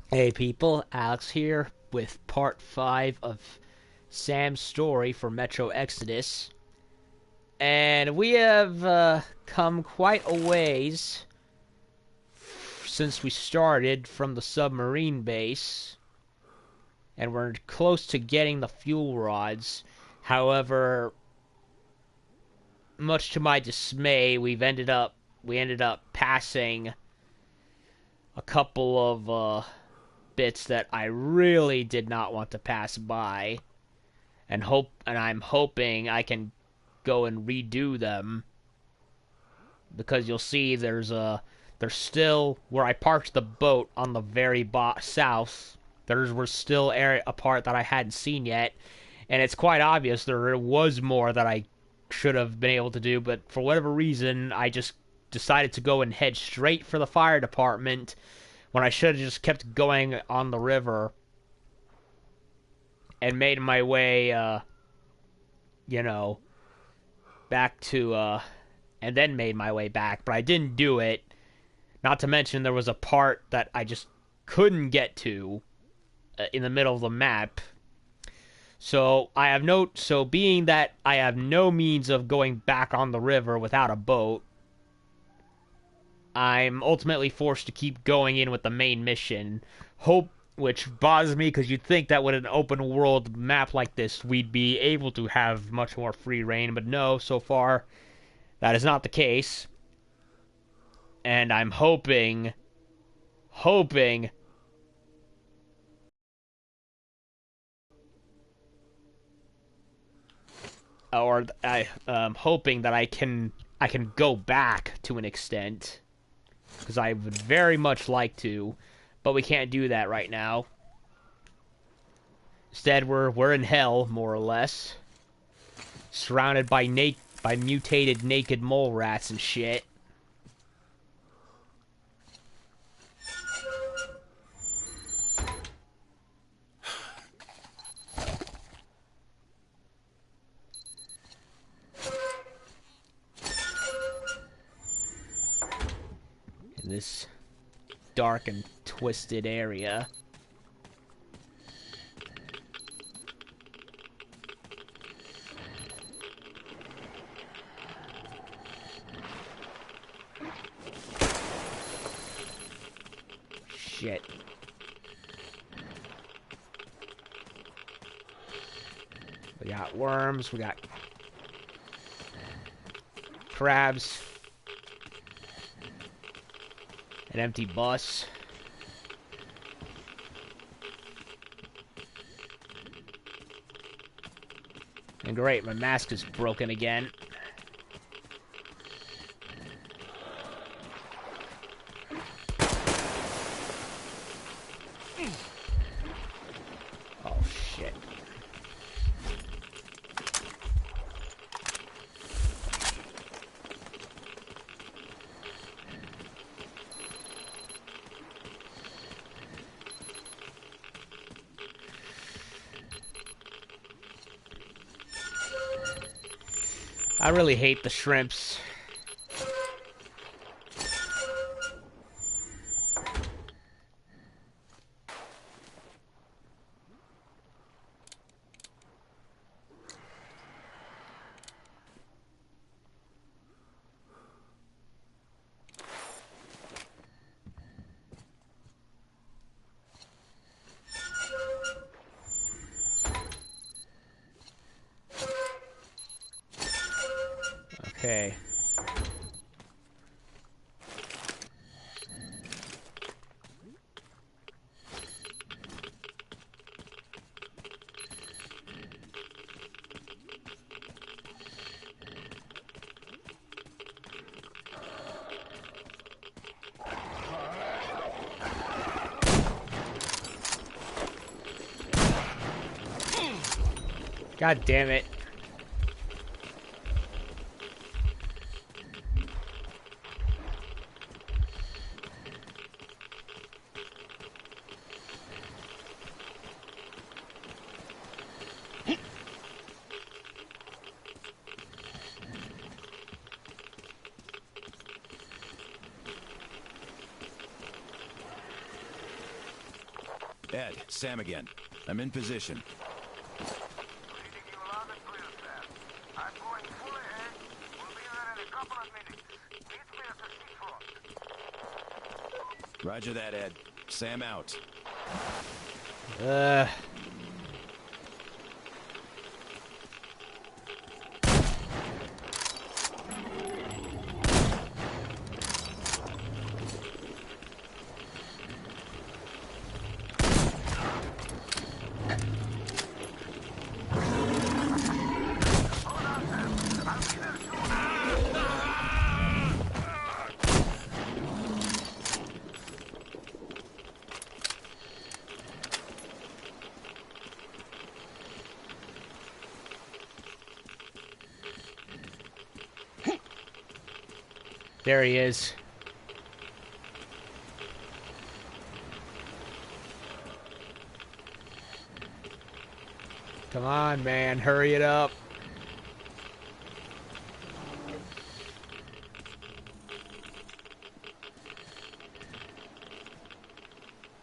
Hey people, Alex here with part 5 of Sam's story for Metro Exodus. And we have come quite a ways since we started from the submarine base. And we're close to getting the fuel rods. However, much to my dismay, we ended up passing a couple of bits that I really did not want to pass by, and I'm hoping I can go and redo them, because you'll see there's still where I parked the boat on the very south. There was still a part that I hadn't seen yet, and it's quite obvious there was more that I should have been able to do, but for whatever reason I just decided to go and head straight for the fire department when I should have just kept going on the river and made my way, you know, back to, and then made my way back. But I didn't do it. Not to mention there was a part that I just couldn't get to in the middle of the map. So being that I have no means of going back on the river without a boat, I'm ultimately forced to keep going in with the main mission. Which bothers me, because you'd think that with an open world map like this, we'd be able to have much more free reign, but no, so far, that is not the case. And I'm hoping, or I'm hoping that I can go back to an extent, because I would very much like to, but we can't do that right now. Instead, we're in hell, more or less, surrounded by mutated naked mole rats and shit. In this dark and twisted area. Shit. We got worms, we got crabs, an empty bus. And great, my mask is broken again. Oh shit. I really hate the shrimps. Okay. God damn it. Ed, Sam again. I'm in position. Reading you loud and clear, Sam. I'm going full ahead. We'll be there in a couple of minutes. Meet me at the seafront. Roger that, Ed. Sam out. There he is. Come on, man. Hurry it up.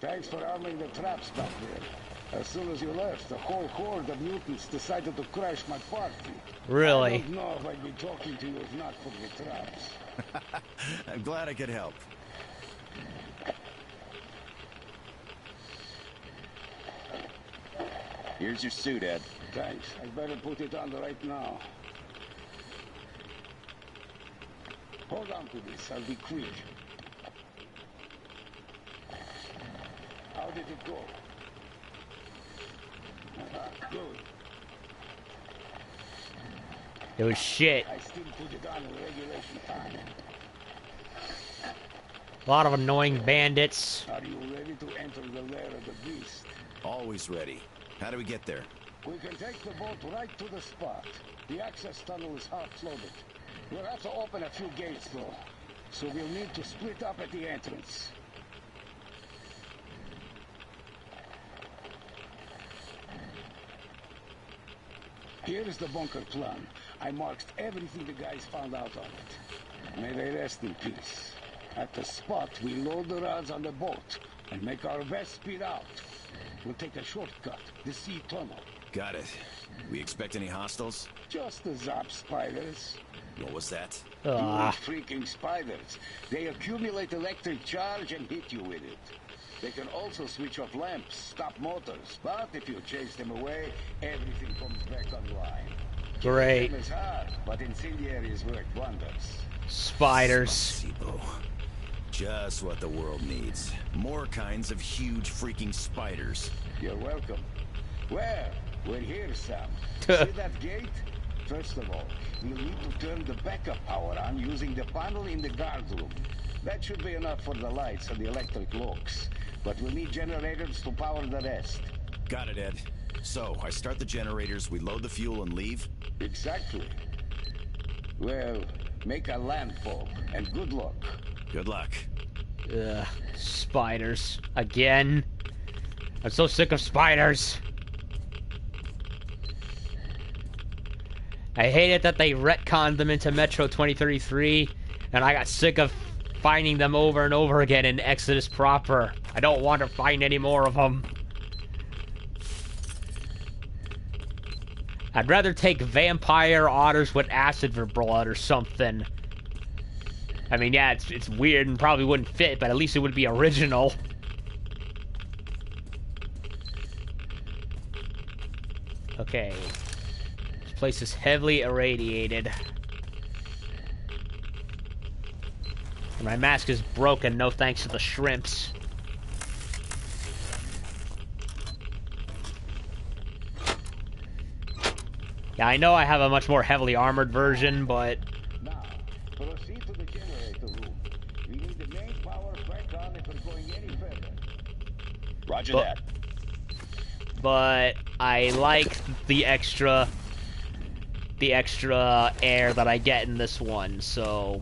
Thanks for arming the traps back there. As soon as you left, the whole horde of mutants decided to crash my party. Really? I don't know if I'd be talking to you if not for the traps. I'm glad I could help. Here's your suit, Ed. Thanks. I'd better put it on right now. Hold on to this. I'll be quick. How did it go? Good. It was shit. I still put it on in regulation time. A lot of annoying bandits. Are you ready to enter the lair of the beast? Always ready. How do we get there? We can take the boat right to the spot. The access tunnel is half-flooded. We'll have to open a few gates, though. So we'll need to split up at the entrance. Here is the bunker plan. I marked everything the guys found out on it. May they rest in peace. At the spot, we load the rods on the boat and make our best speed out. We'll take a shortcut, the sea tunnel. Got it. We expect any hostiles? Just the zap spiders. What was that? Ah. Huge freaking spiders. They accumulate electric charge and hit you with it. They can also switch off lamps, stop motors. But if you chase them away, everything comes back online. Great. Killing them is hard, but incendiaries work wonders. Spiders. Sibo. Just what the world needs. More kinds of huge freaking spiders. You're welcome. Well, we're here, Sam. See that gate? First of all, you'll need to turn the backup power on using the panel in the guard room. That should be enough for the lights and the electric locks. But we'll need generators to power the rest. Got it, Ed. So, I start the generators, we load the fuel and leave? Exactly. Well, make a landfall, and good luck. Good luck. Ugh. Spiders. Again. I'm so sick of spiders. I hate it that they retconned them into Metro 2033, and I got sick of finding them over and over again in Exodus proper. I don't want to find any more of them. I'd rather take vampire otters with acid for blood or something. I mean, yeah, it's weird and probably wouldn't fit, but at least it would be original. Okay. This place is heavily irradiated. And my mask is broken, no thanks to the shrimps. Yeah, I know I have a much more heavily armored version, but... Now, proceed to the generator room. We need the main power back on if we're going any further. Roger But- that. But I like the extra air that I get in this one, so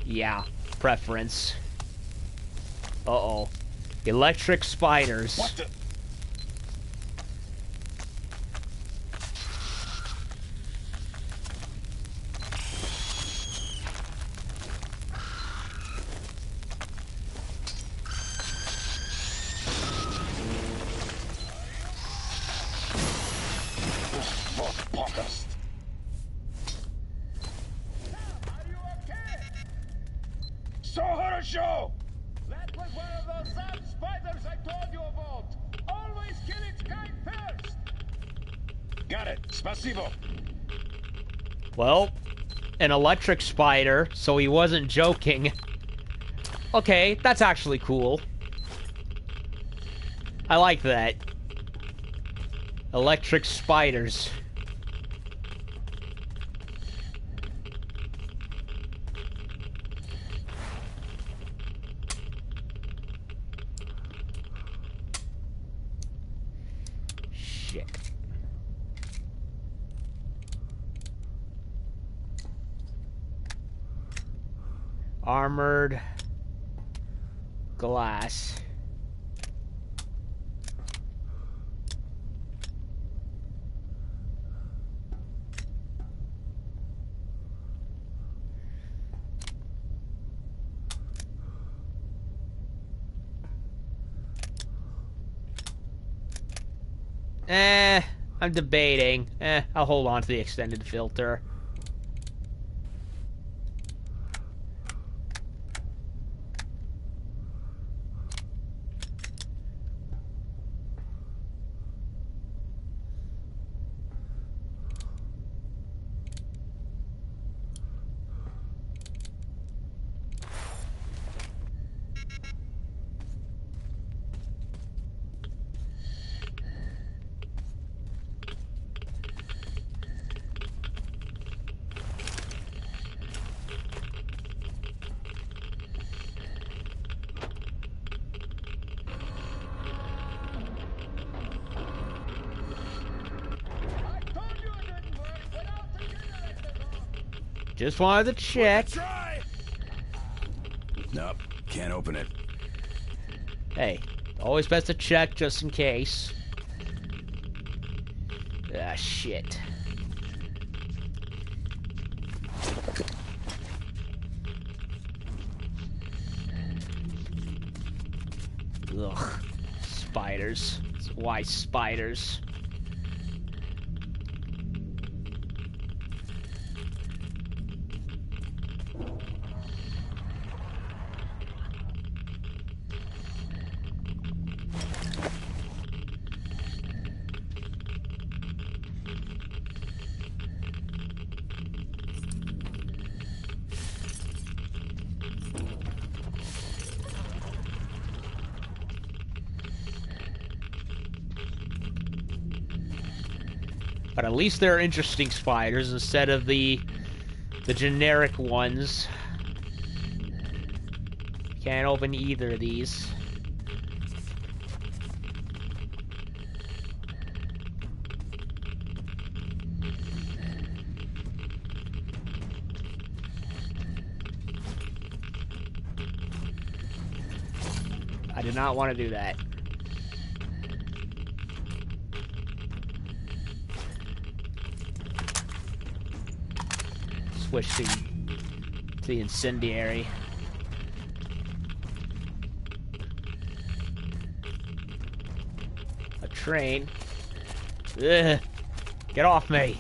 yeah, preference. Uh-oh. Electric spiders. What the? is one of those damn spiders I told you about. Always kill its kind first. Got it. Spasibo. Well, an electric spider, so he wasn't joking. Okay, that's actually cool. I like that. Electric spiders. Shit. Armored glass. I'm debating. I'll hold on to the extended filter. Just wanted to check. Try. Nope, can't open it. Hey, always best to check just in case. Ah, shit. Ugh. Spiders. Why spiders? But at least they're interesting spiders instead of the generic ones. Can't open either of these. I did not want to do that. Switch to the incendiary. A train. Ugh. Get off me.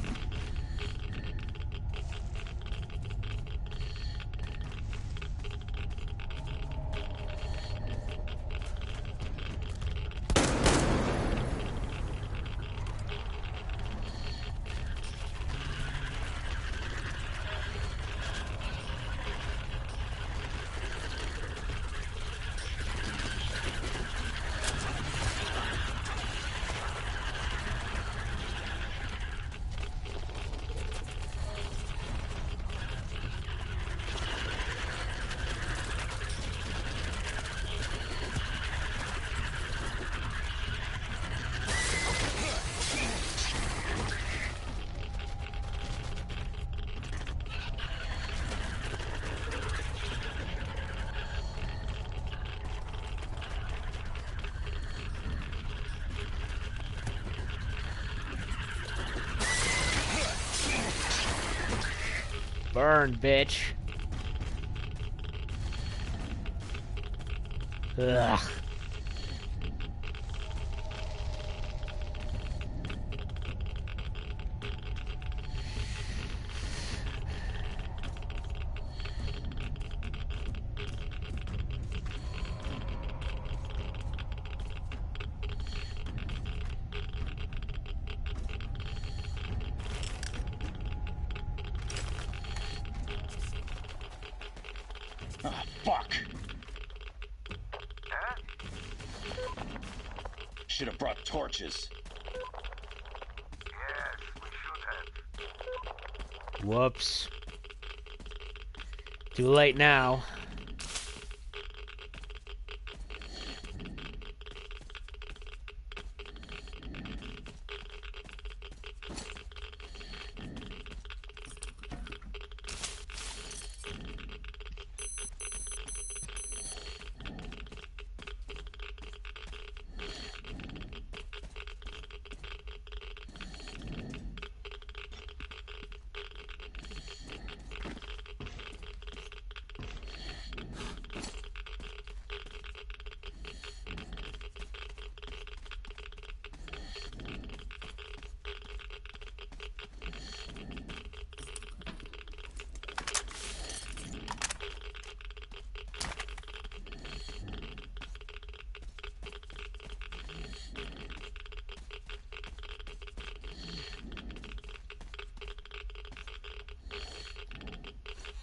Burn, bitch. Ugh. Ah, fuck. Huh? Should have brought torches. Yes, we should have. Whoops. Too late now.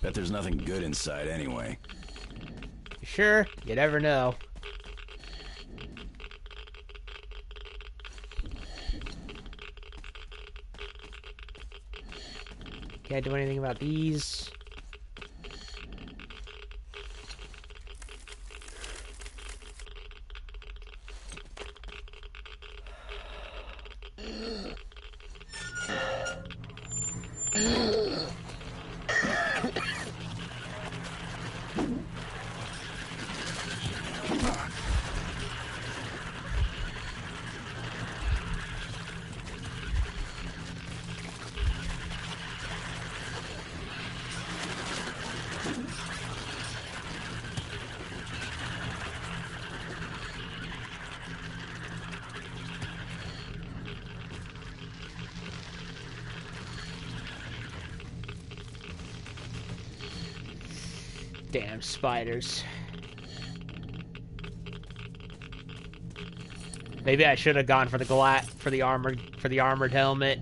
Bet there's nothing good inside anyway. Sure, you never know. Can't do anything about these. Damn spiders. Maybe I should have gone for the armored helmet.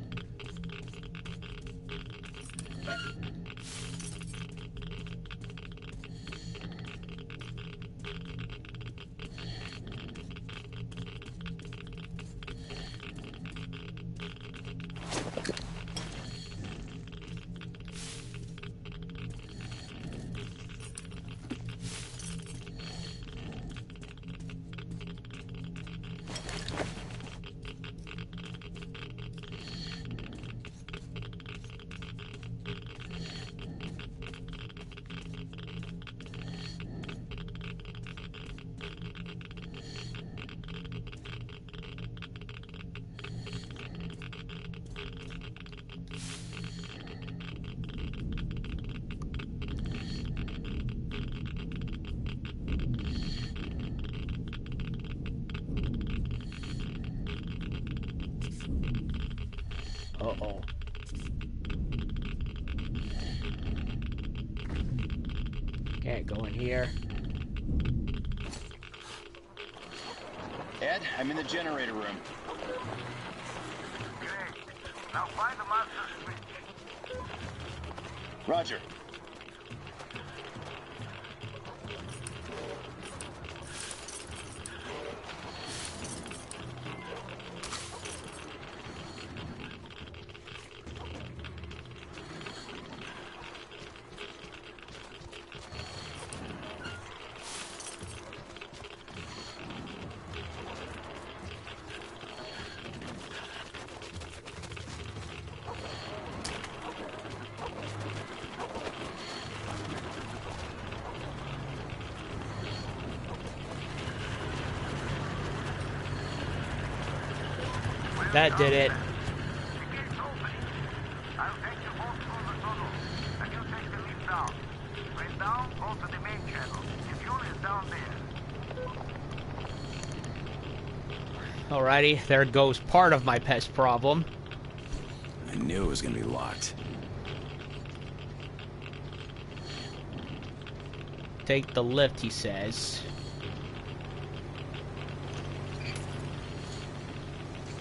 Uh-oh. Can't go in here. Ed, I'm in the generator room. Great. Now find the master switch. Roger. That did it. The gate's open. I'll take you both through the tunnel, and you take the lift down. When down, go to the main channel. The fuel is down there. Alrighty, there goes part of my pest problem. I knew it was gonna be locked. Take the lift, he says.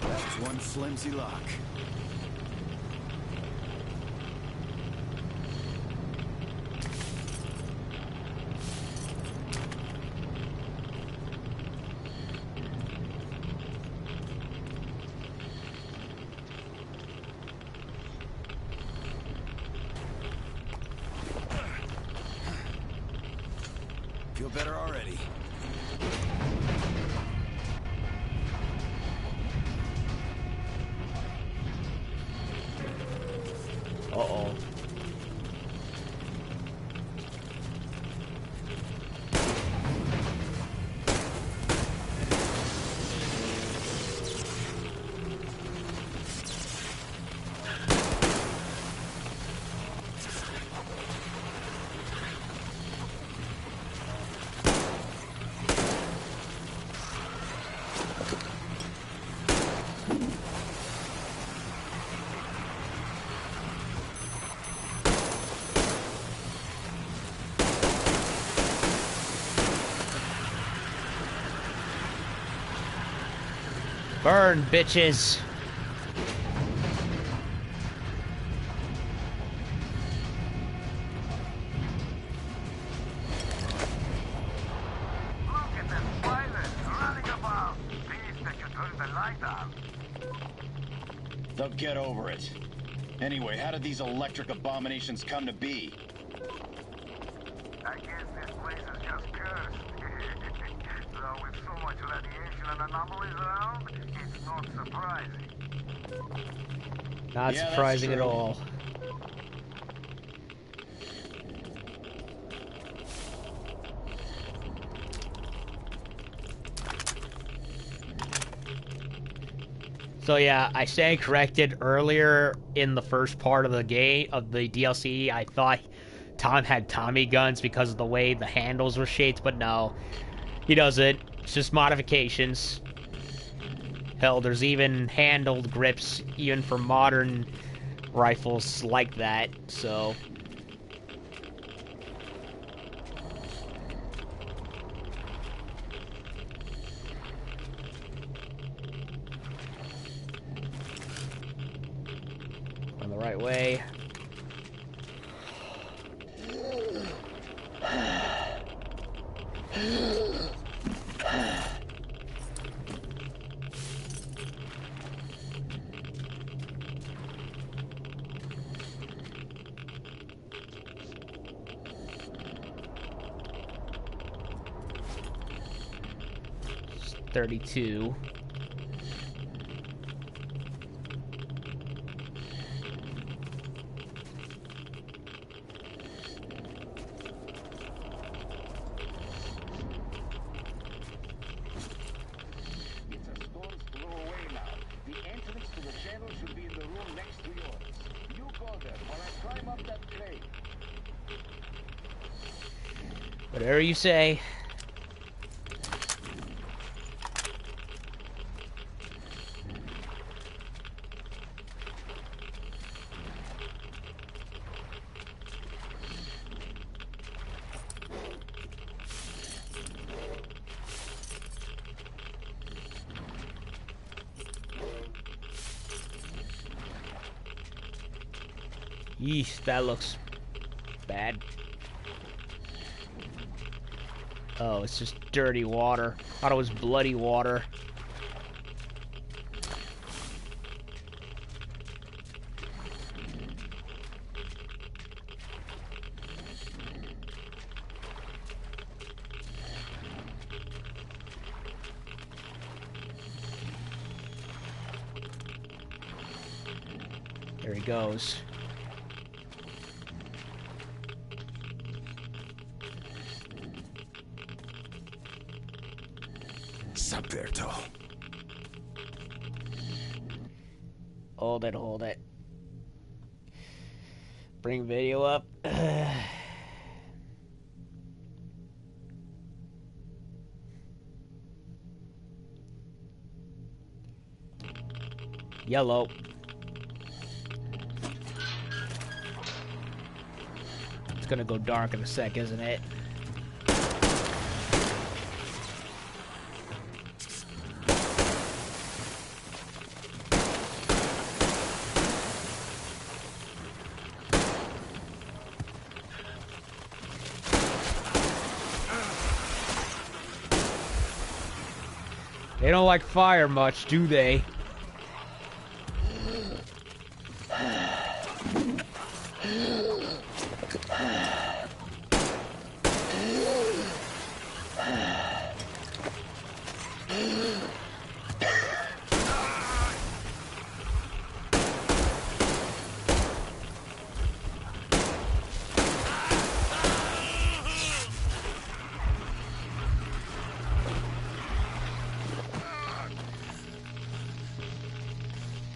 That's one flimsy lock. better already. Uh-oh. Burn, bitches! Look at them pilots running about. Please that you turn the light on. They'll get over it. Anyway, how did these electric abominations come to be? I guess this place is just cursed. So with so much radiation and anomalies around, it's not surprising. Not Yeah, that's surprising at true. all. So yeah, I stand corrected. Earlier in the first part of the game, of the DLC, I thought Tom had Tommy guns because of the way the handles were shaped, but no. He doesn't. It's just modifications. Hell, there's even handled grips, even for modern rifles like that, so... On the right way. It's 32. It's a stone's throw away now. The entrance to the channel should be in the room next to yours. You go there while I climb up that crate. Whatever you say. Yeesh, that looks bad. Oh, it's just dirty water. Thought it was bloody water. There he goes. Sup there, Tall. Hold it, hold it. Bring video up. Yellow. It's gonna go dark in a sec, isn't it? They don't like fire much, do they?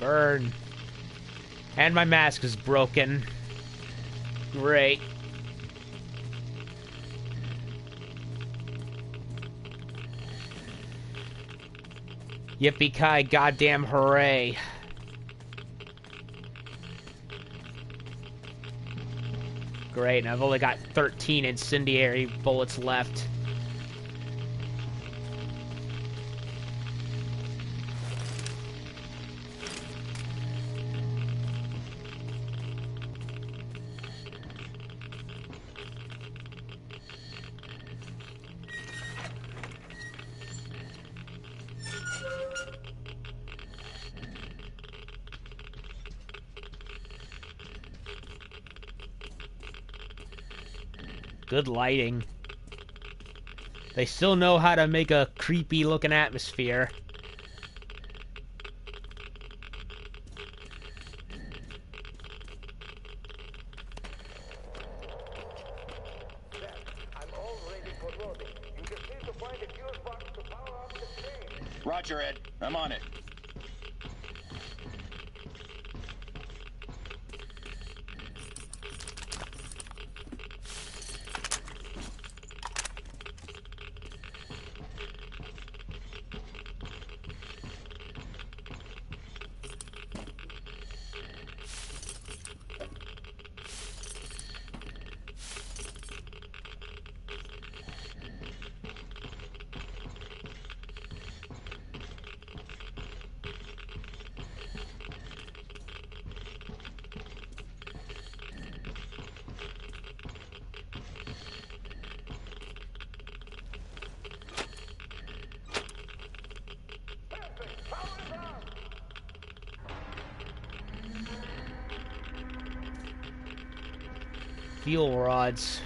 Burn. And my mask is broken. Great. Yippee-ki, goddamn hooray. Great, and I've only got 13 incendiary bullets left. Good lighting. They still know how to make a creepy looking atmosphere. I'm all ready for loading. You just need to find a fuse box to power up the train. Roger, Ed. I'm on it. Fuel rods.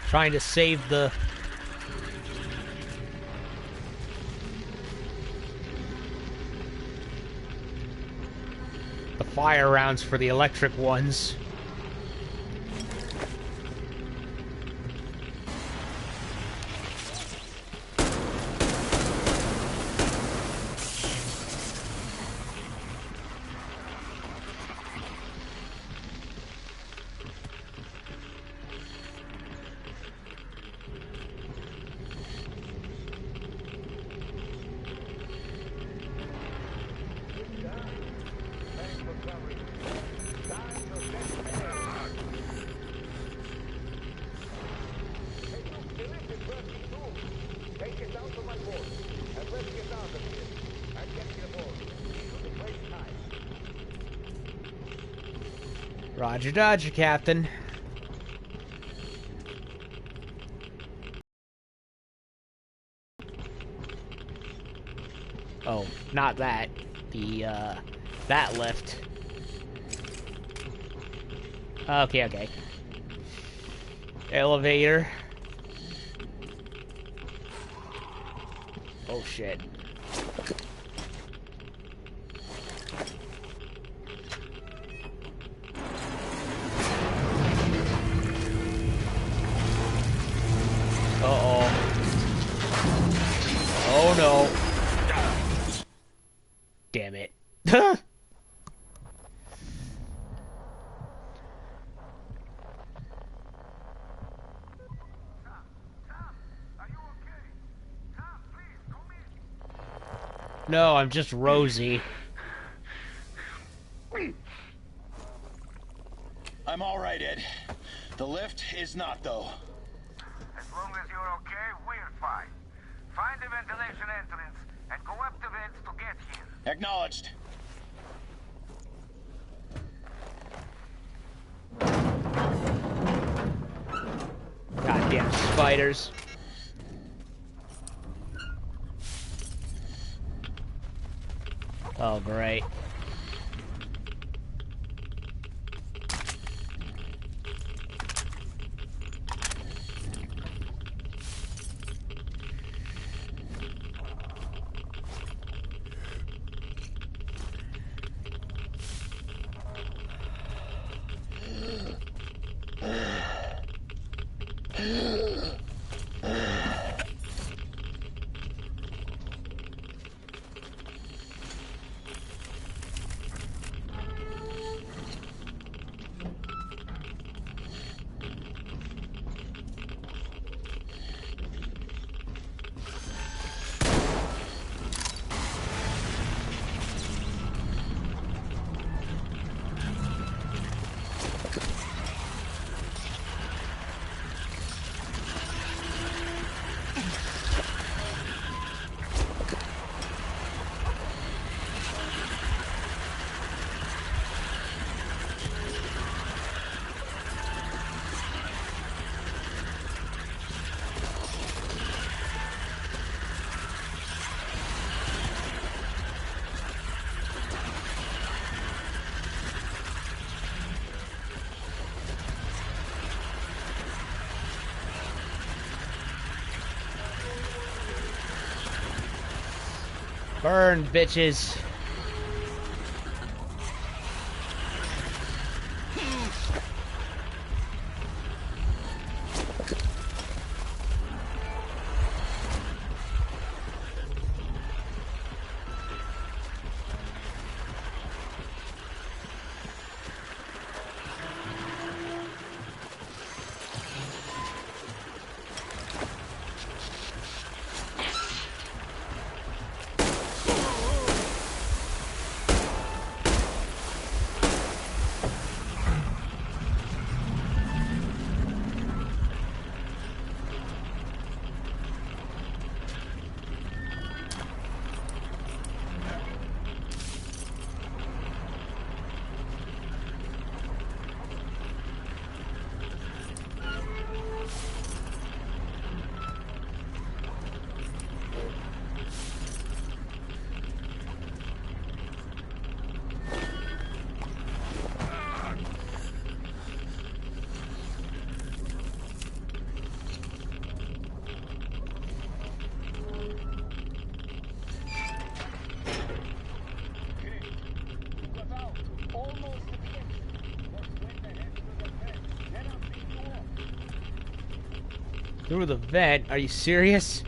Trying to save the fire rounds for the electric ones. Take it down to my boat, and let's get out of here. And get your boat. It's a great time. Roger, Dodger, Captain. Oh, not that. The, that lift. Okay, okay. Elevator. Oh, shit. Uh-oh. Oh, no. No, I'm just Rosie. I'm all right, Ed. The lift is not, though. As long as you're okay, we're fine. Find the ventilation entrance and go up the vents to get here. Acknowledged. Goddamn spiders. Oh, great. Burn, bitches. Through the vent? Are you serious?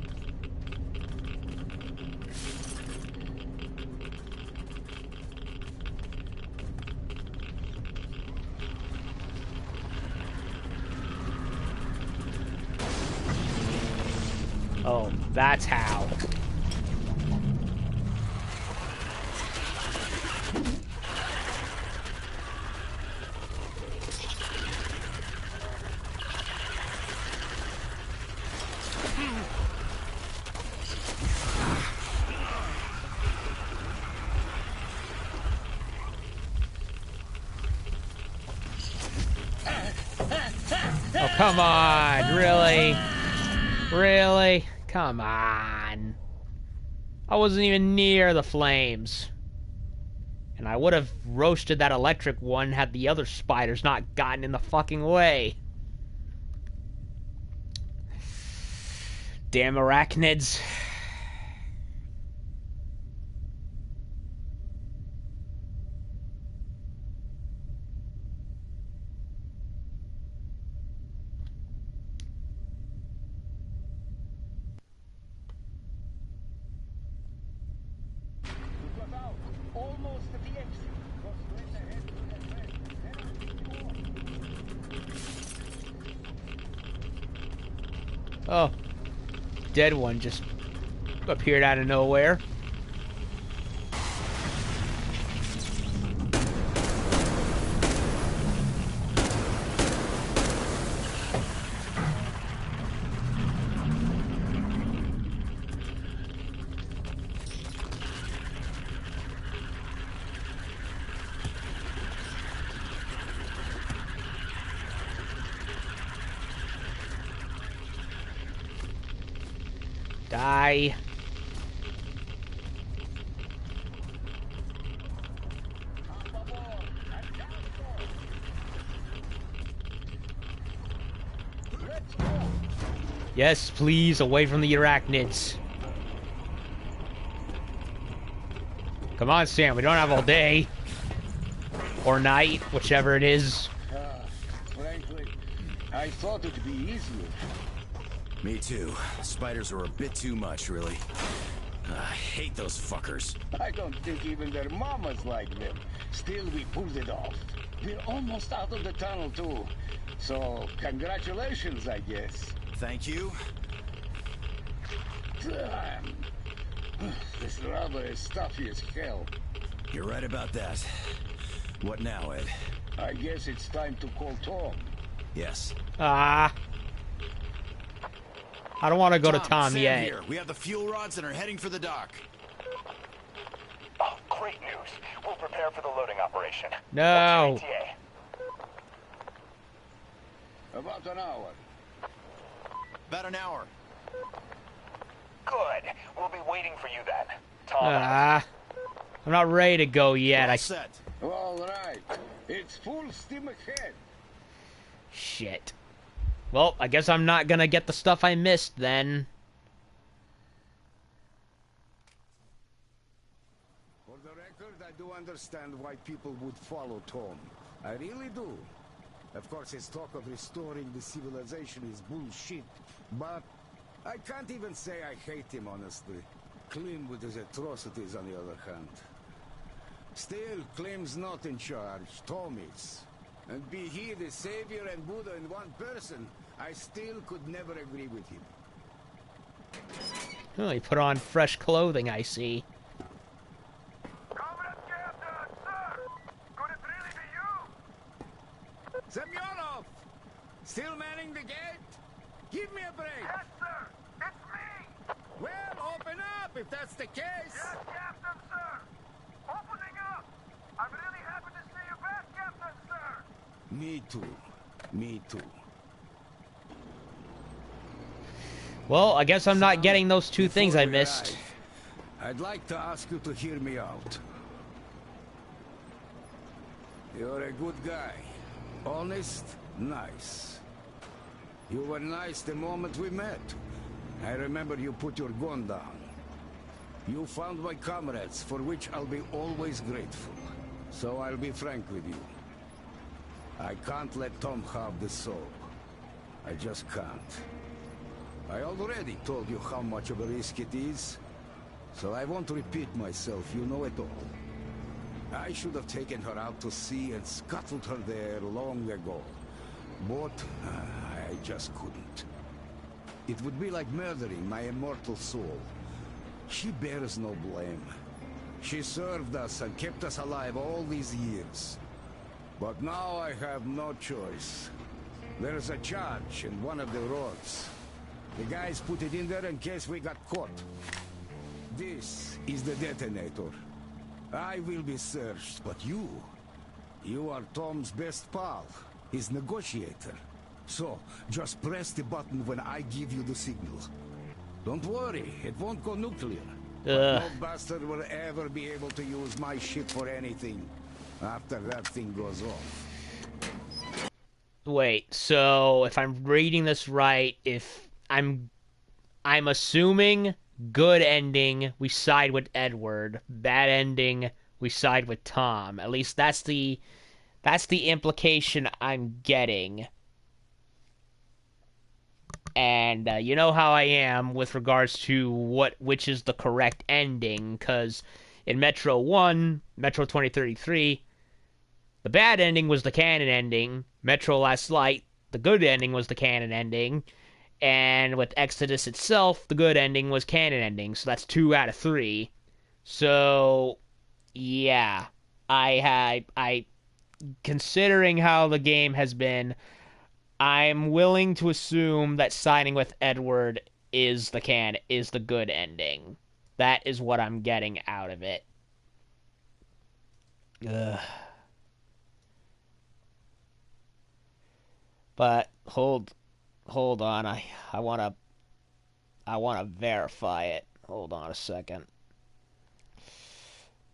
Oh, that's how. Oh, come on. Really? Really? Come on. I wasn't even near the flames. And I would have roasted that electric one had the other spiders not gotten in the fucking way. Damn arachnids. Almost Oh, dead one just appeared out of nowhere. Die. Yes, please, away from the arachnids. Come on, Sam, we don't have all day. Or night, whichever it is. Frankly, I thought it'd be easier. Me too. Spiders are a bit too much, really. I hate those fuckers. I don't think even their mamas like them. Still, we pulled it off. We're almost out of the tunnel, too. So, congratulations, I guess. Thank you. Damn. This rubber is stuffy as hell. You're right about that. What now, Ed? I guess it's time to call Tom. Yes. Ah. I don't want to go to Tom Sam yet. here. We have the fuel rods and are heading for the dock. Oh, great news. We'll prepare for the loading operation. No. What's your ETA? About an hour. About an hour. Good. We'll be waiting for you then. Tom. Ah. I'm not ready to go yet. All set. All right. It's full steam ahead. Shit. Well, I guess I'm not gonna get the stuff I missed then. For the record, I do understand why people would follow Tom. I really do. Of course, his talk of restoring the civilization is bullshit, but I can't even say I hate him, honestly. Clem with his atrocities, on the other hand. Still, Clem's not in charge. Tom is. And be he the savior and Buddha in one person, I still could never agree with him. Oh, he put on fresh clothing, I see. Comrade Captain, sir! Could it really be you? Semyonov! Still manning the gate? Give me a break! Yes, sir! It's me! Well, open up if that's the case! Yes, Captain, sir! Opening up! I'm really happy to see you back, Captain, sir! Me too. Me too. Well, I guess I'm not getting those two things I Before we missed. arrive, I'd like to ask you to hear me out. You're a good guy. Honest, nice. You were nice the moment we met. I remember you put your gun down. You found my comrades, for which I'll be always grateful. So I'll be frank with you. I can't let Tom have the soul. I just can't. I already told you how much of a risk it is, so I won't repeat myself, you know it all. I should have taken her out to sea and scuttled her there long ago, but I just couldn't. It would be like murdering my immortal soul. She bears no blame. She served us and kept us alive all these years. But now I have no choice. There's a charge in one of the rods. The guys put it in there in case we got caught. This is the detonator. I will be searched, but you are Tom's best pal, his negotiator. So, just press the button when I give you the signal. Don't worry, it won't go nuclear. But no bastard will ever be able to use my ship for anything after that thing goes off. Wait, so if I'm reading this right, if I'm assuming good ending, we side with Edward. Bad ending, we side with Tom. At least that's the implication I'm getting. And you know how I am with regards to which is the correct ending, because in Metro 1, Metro 2033, the bad ending was the canon ending. Metro Last Light, the good ending was the canon ending. And with Exodus itself, the good ending was canon ending, so that's 2 out of 3. So, yeah, I considering how the game has been, I'm willing to assume that siding with Edward is the good ending. That is what I'm getting out of it. Ugh. But hold on, I wanna verify it. Hold on a second.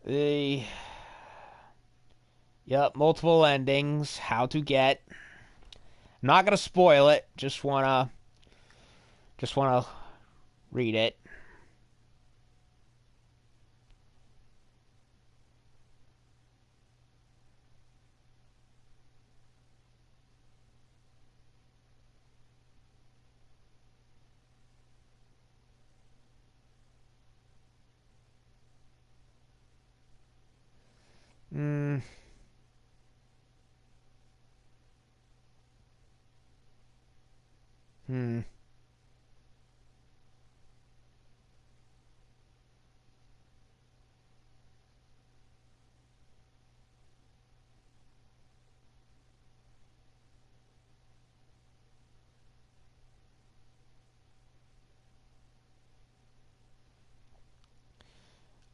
The Yep, multiple endings. How to get. I'm not gonna spoil it. Just wanna read it. Hmm. Hmm.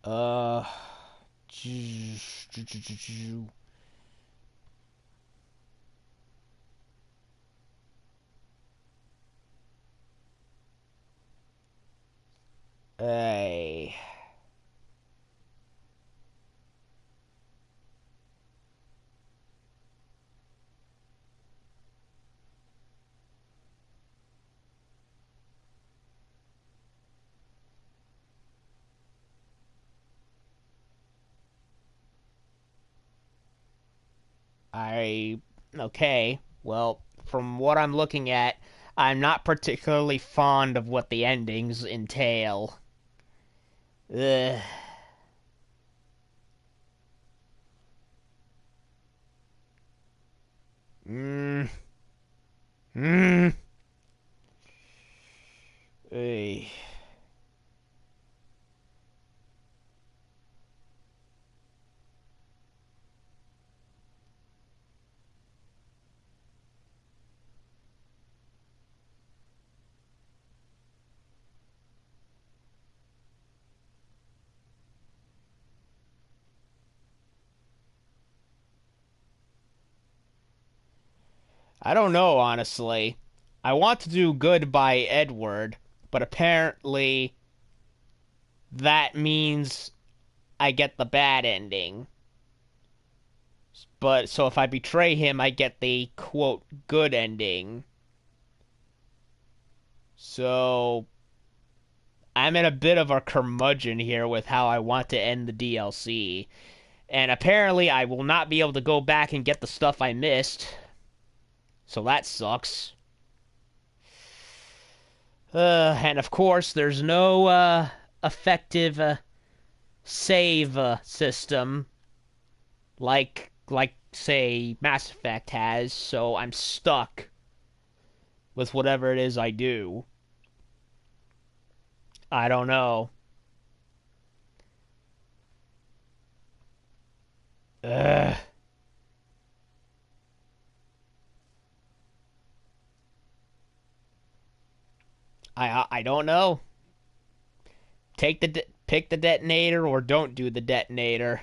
Uh. Hey. I Okay. Well, from what I'm looking at, I'm not particularly fond of what the endings entail. Ugh. Mm. Mm. Hey. I don't know, honestly. I want to do Goodbye Edward, but apparently that means I get the bad ending. But so if I betray him, I get the quote good ending. So I'm in a bit of a curmudgeon here with how I want to end the DLC. And apparently I will not be able to go back and get the stuff I missed. So that sucks. And of course, there's no effective save system like say Mass Effect has, so I'm stuck with whatever it is I do. I don't know. Ugh. I don't know. Pick the detonator or don't do the detonator.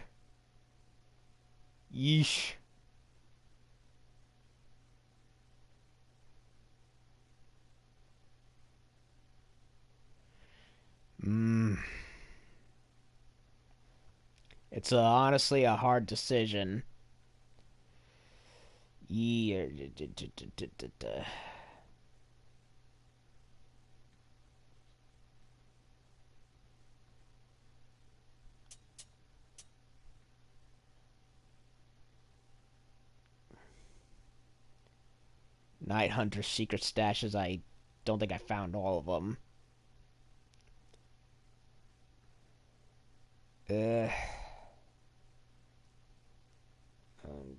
Yeesh. Mm. It's honestly a hard decision. Yeah. Night Hunter secret stashes. I don't think I found all of them. Uh, um,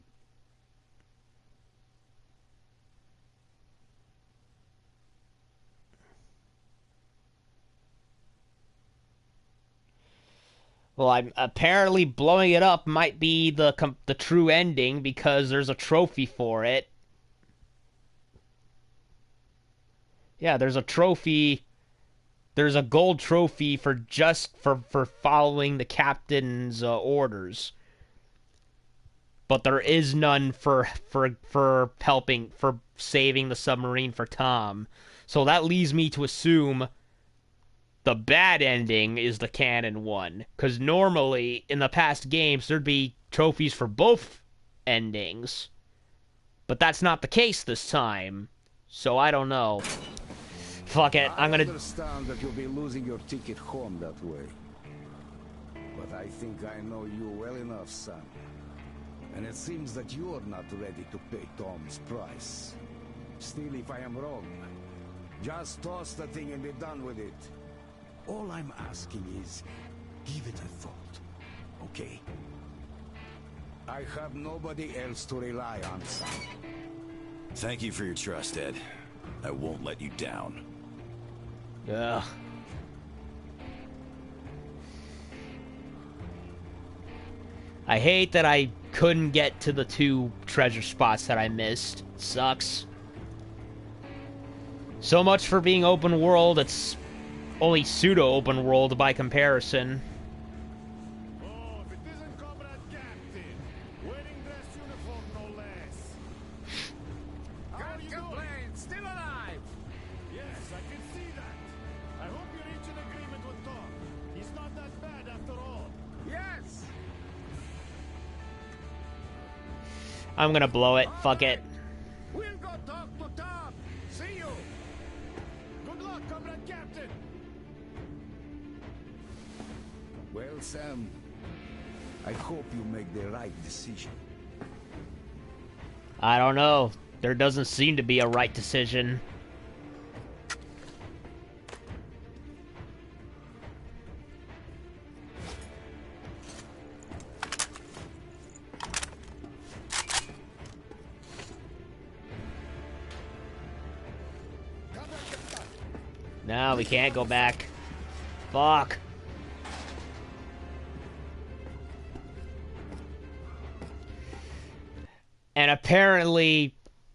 Well, I'm apparently blowing it up might be the true ending because there's a trophy for it. Yeah, there's a trophy. There's a gold trophy for following the captain's orders. But there is none for saving the submarine for Tom. So that leads me to assume the bad ending is the canon one. Because normally, in the past games, there'd be trophies for both endings. But that's not the case this time. So I don't know. Fuck it, I'm gonna... I understand that you'll be losing your ticket home that way. But I think I know you well enough, son. And it seems that you're not ready to pay Tom's price. Still, if I am wrong, just toss the thing and be done with it. All I'm asking is, give it a thought, okay? I have nobody else to rely on, son. Thank you for your trust, Ed. I won't let you down. Ugh. I hate that I couldn't get to the 2 treasure spots that I missed. It sucks. So much for being open world, it's only pseudo-open world by comparison. Oh, if it isn't Comrade Captain, wearing dress uniform no less. Can't complain, still alive! Yes, I can see that. I hope you reach an agreement with Tom. He's not that bad after all. Yes! I'm gonna blow it. Fuck it. We'll go talk to Tom. See you. Good luck, Comrade Captain. Well, Sam, I hope you make the right decision. I don't know. There doesn't seem to be a right decision. No, we can't go back. Fuck. And apparently,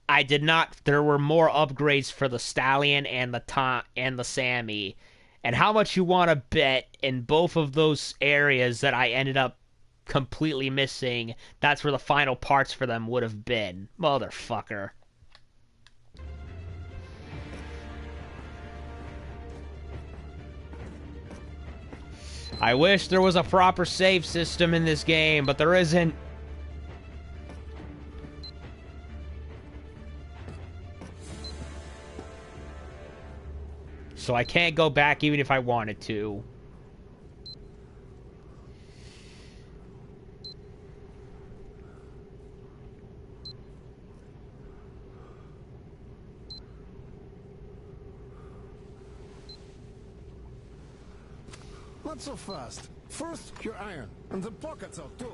I did not. There were more upgrades for the Stallion and the Sammy. And how much you want to bet in both of those areas that I ended up completely missing? That's where the final parts for them would have been, motherfucker. I wish there was a proper save system in this game, but there isn't. So I can't go back even if I wanted to. Not so fast. First, your iron, and the pockets out too.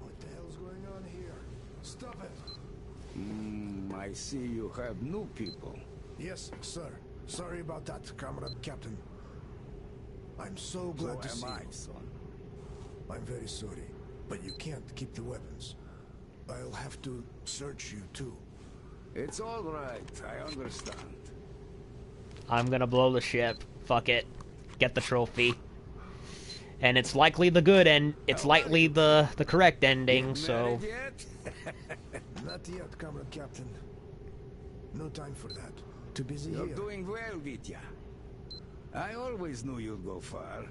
What the hell's going on here? Stop it. I see you have new people. Yes, sir. Sorry about that, Comrade Captain. I'm so glad to see So am I, you. son. I'm very sorry, but you can't keep the weapons. I'll have to search you too. It's all right. I understand. I'm gonna blow the ship. Fuck it. Get the trophy. And it's likely the good end. It's likely the correct ending, so... Married yet? Not yet, Comrade Captain. No time for that. Too busy You're here. doing well, Vitya. I always knew you'd go far.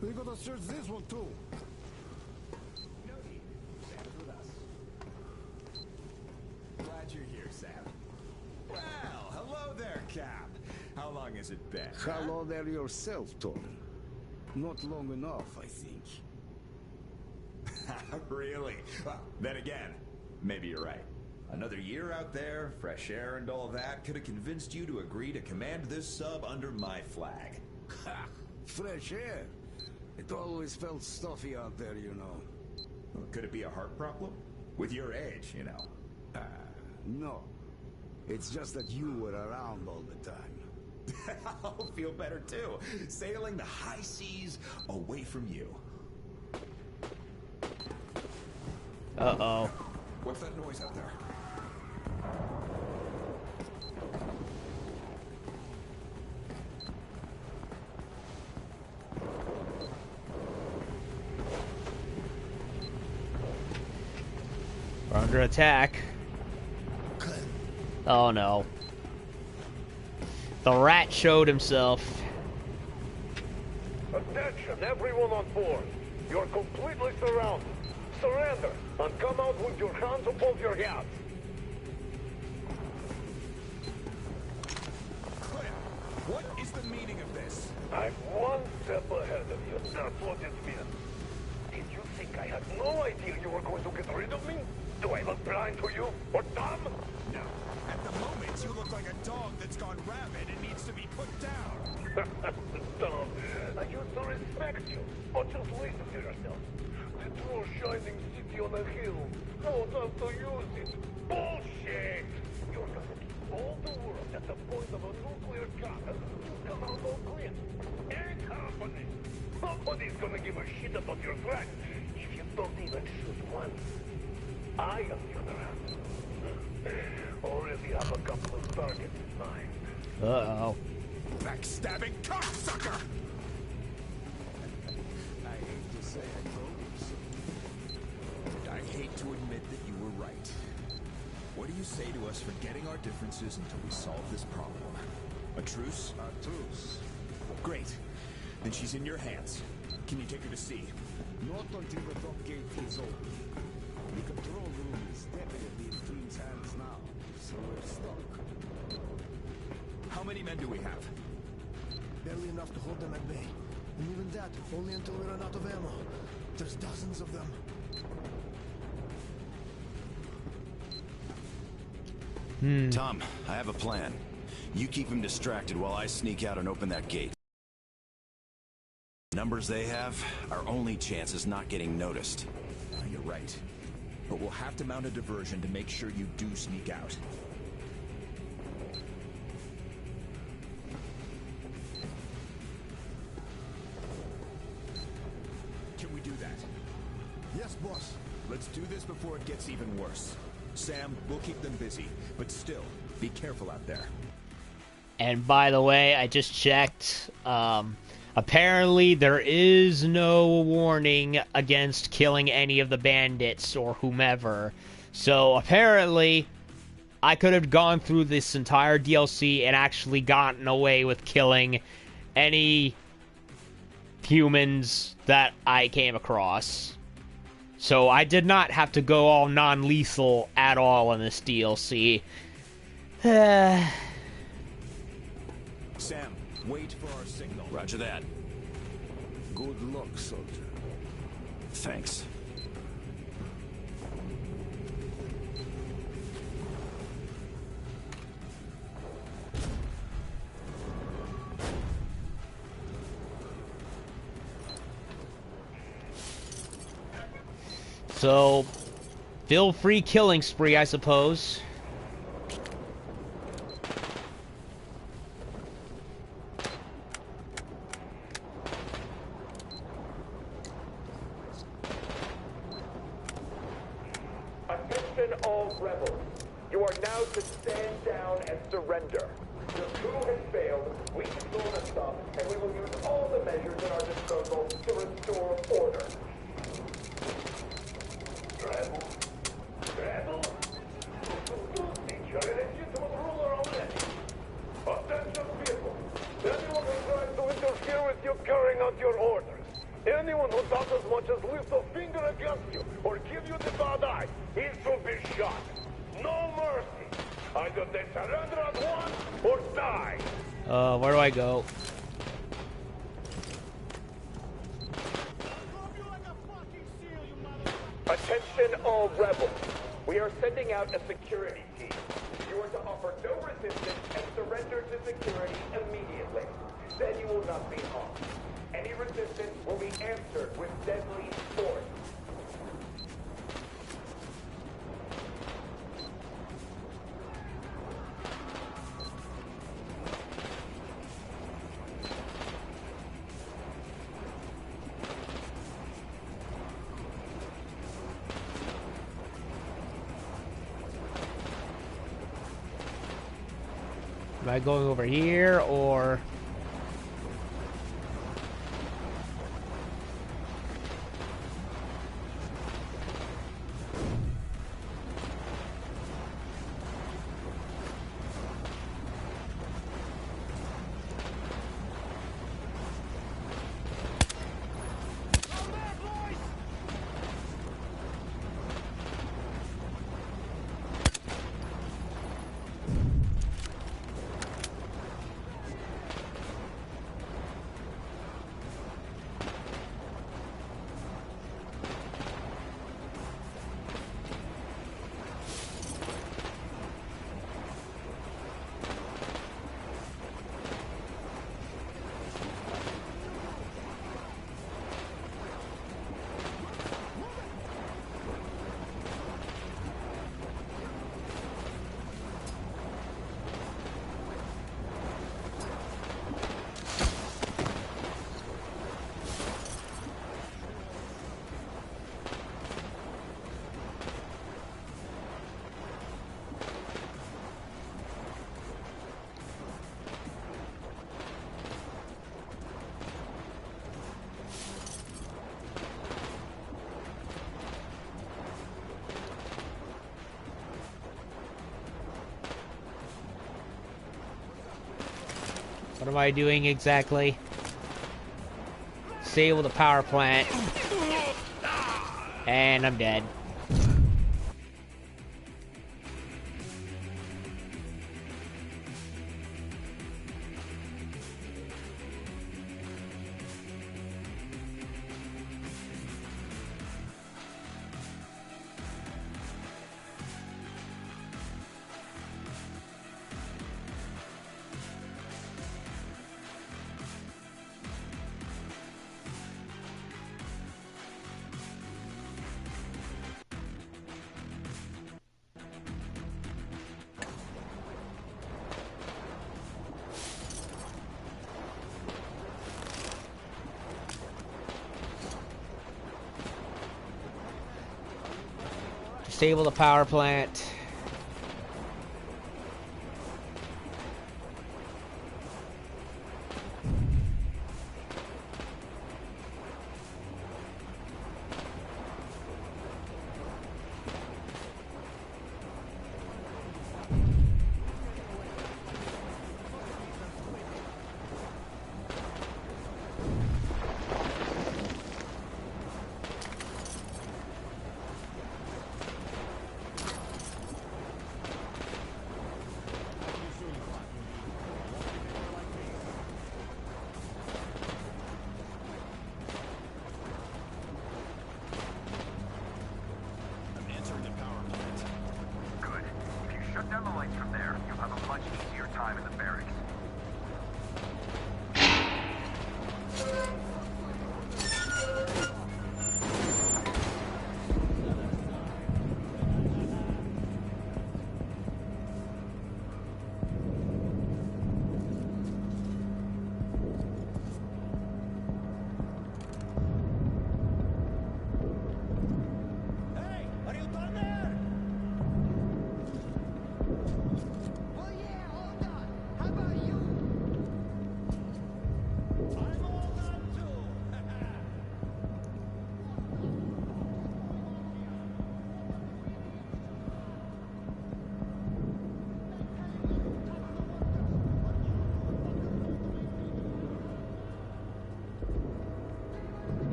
We gotta search this one too. Glad you're here, Sam. Well, hello there, Cap. How long has it been? Hello there yourself, Tony. Not long enough, I think. Really? Well, then again, maybe you're right. Another year out there, fresh air and all that, could have convinced you to agree to command this sub under my flag. Ha! Fresh air. It always felt stuffy out there, you know. Well, could it be a heart problem? With your age, you know. No. It's just that you were around all the time. I'll feel better too. Sailing the high seas away from you. Uh-oh. What's that noise out there? We're under attack. Oh no. The rat showed himself. Attention, everyone on board. You're completely surrounded. Surrender and come out with your hands above your heads. What is the meaning of this? I'm one step ahead of you. That's what it means. Did you think I had no idea you were going to get rid of me? Do I look blind to you? Or dumb? No. At the moment, you look like a dog that's gone rabid and needs to be put down. Dumb. I used to respect you. But just listen to yourself. The true shining city on a hill. Don't have to use it. Bullshit! You're gonna keep all the world at the point of a nuclear cannon. Come out all clean. Ain't happening. Nobody's gonna give a shit about your threat if you don't even shoot once. I, on the other hand, already have a couple of targets in mind. Uh-oh. Backstabbing cocksucker! I hate to say I told you so. I hate to admit that you were right. What do you say to us forgetting our differences until we solve this problem? A truce? A truce. Great. Then she's in your hands. Can you take her to sea? Not until the dock gate is open. The control room is definitely in Queen's hands now, so we're stuck. How many men do we have? Barely enough to hold them at bay. And even that, only until we run out of ammo. There's dozens of them. Tom, I have a plan. You keep him distracted while I sneak out and open that gate. The numbers they have, our only chance is not getting noticed. You're right. But we'll have to mount a diversion to make sure you do sneak out. Can we do that? Yes, boss. Let's do this before it gets even worse. Sam, we'll keep them busy, but still, be careful out there. And by the way, I just checked. Apparently, there is no warning against killing any of the bandits or whomever. So apparently, I could have gone through this entire DLC and actually gotten away with killing any humans that I came across. So I did not have to go all non-lethal at all in this DLC. Sam, wait for our signal. Roger that. Good luck, soldier. Thanks. So, feel free killing spree, I suppose. Attention all rebels. You are now to stand down and surrender. Your crew has failed, we control the sub, and we will use all the measures at our disposal to restore order. Rebel? Rebel? You're an illegitimate ruler already. Attention people. Anyone who tries to interfere with you carrying out your orders. Anyone who does as much as lift a finger against you or give you the bad eye is to be shot. No mercy. Either they surrender at once or die. Where do I go? Attention all rebels. We are sending out a security team. You are to offer no resistance and surrender to security immediately. Then you will not be harmed. Any resistance will be answered with deadly force. Am I going over here, or... What am I doing exactly? Disable the power plant. And I'm dead. Disable the power plant.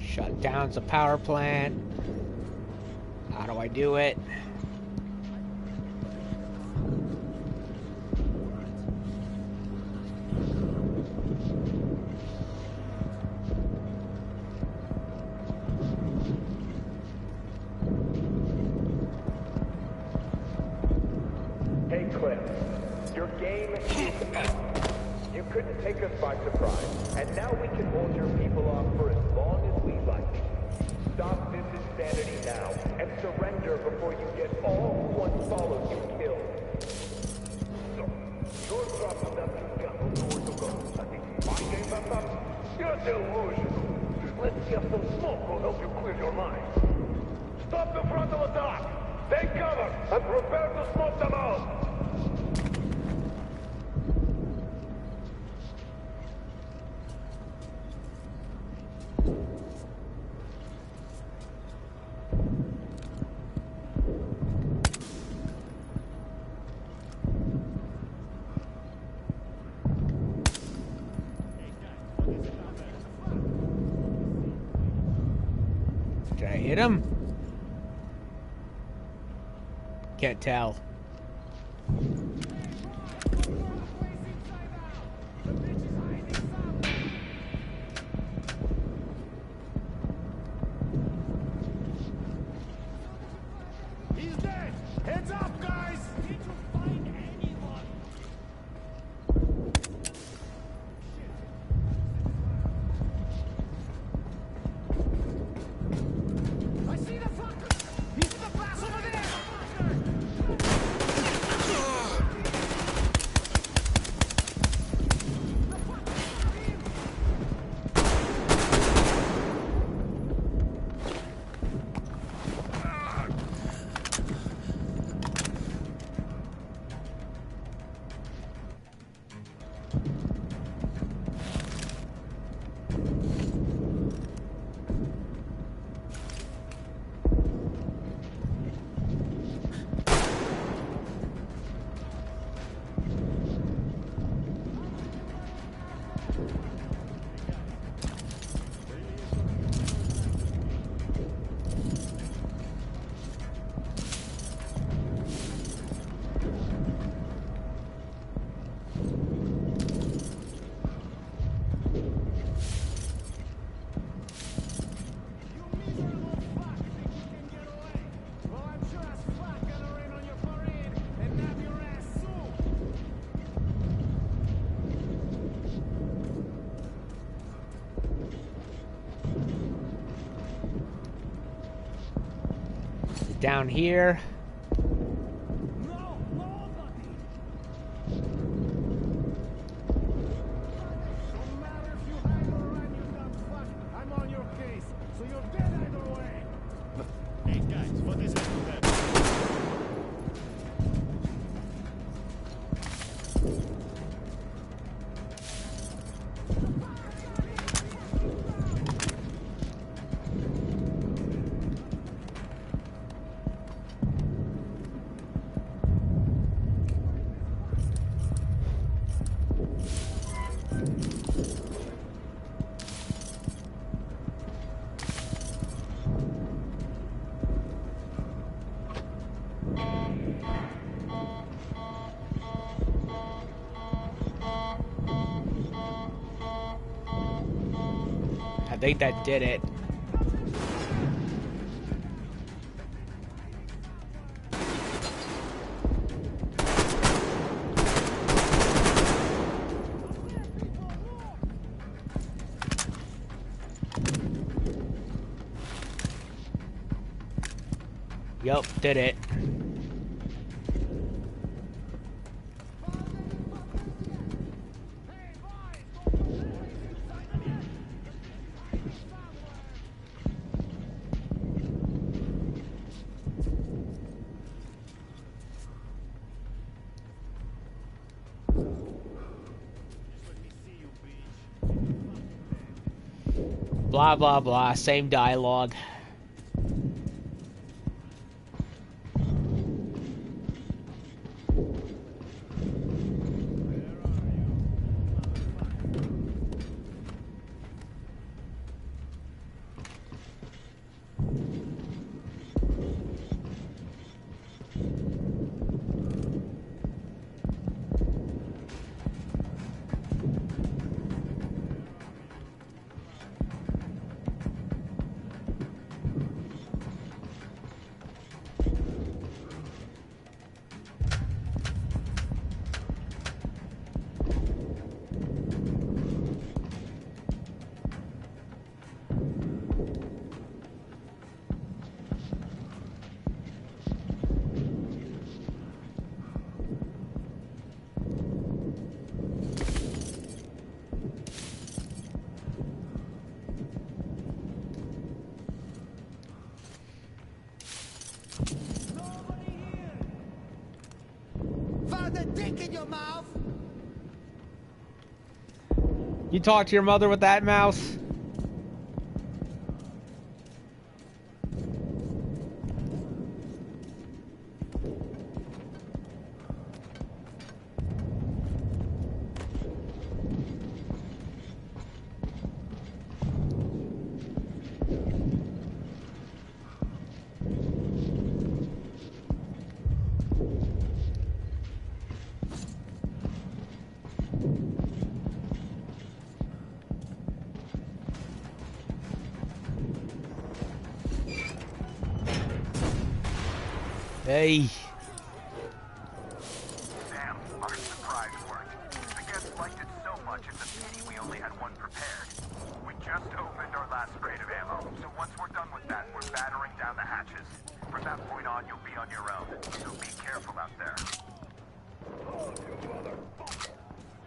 Shut down the power plant. How do I do it? couldn't take us by surprise, and now we can hold your people off for as long as we like. Stop this insanity now, and surrender before you get all who once followed you killed. So, you're dropping that you got nowhere to go. I think my game back up. You're delusional. Let's see if some smoke will help you clear your mind. Stop the frontal attack! Take cover, and prepare to smoke them out! Did I hit him? Can't tell. He's dead! Heads up, guys! Did you find anyone? I see the fucker! He's in the glass over there! Down here. I think that did it. Yup, did it. Blah, blah, blah. Same dialogue. You talk to your mother with that mouse? Hey. Damn, our surprise worked. The guests liked it so much, it's a pity we only had one prepared. We just opened our last crate of ammo, so once we're done with that, we're battering down the hatches. From that point on, you'll be on your own, so be careful out there. Oh, you motherfucker!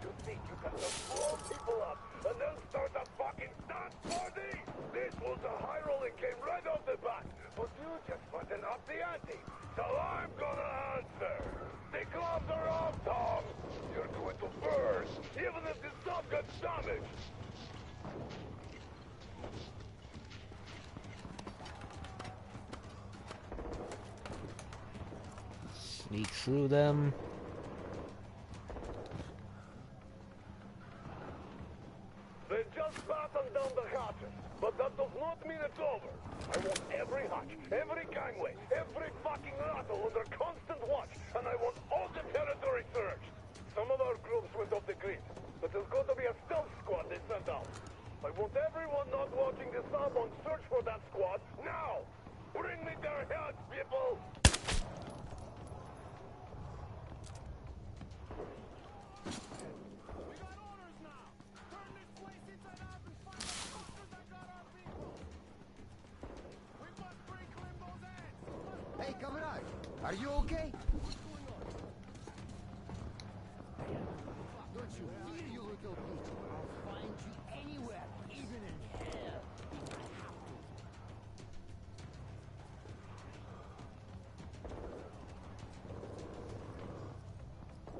You think you can just blow people up and then start a fucking dance party? This was a high rolling game right off the bat, but you just button up the ante. So I'm gonna answer. The gloves are off, Tom. You're going to burn, even if the stuff gets damaged. Sneak through them. They just batten down the hatches, but that does not mean it's over. I want every hatch, every gangway, every fucking rattle under constant watch, and I want all the territory searched. Some of our groups went off the grid, but there's got to be a stealth squad they sent out. I want everyone not watching the sub on search for that squad now. Bring me their heads, people. Hey, comrade, are you okay? Don't you fear, you little bitch? I'll find you anywhere, even in hell.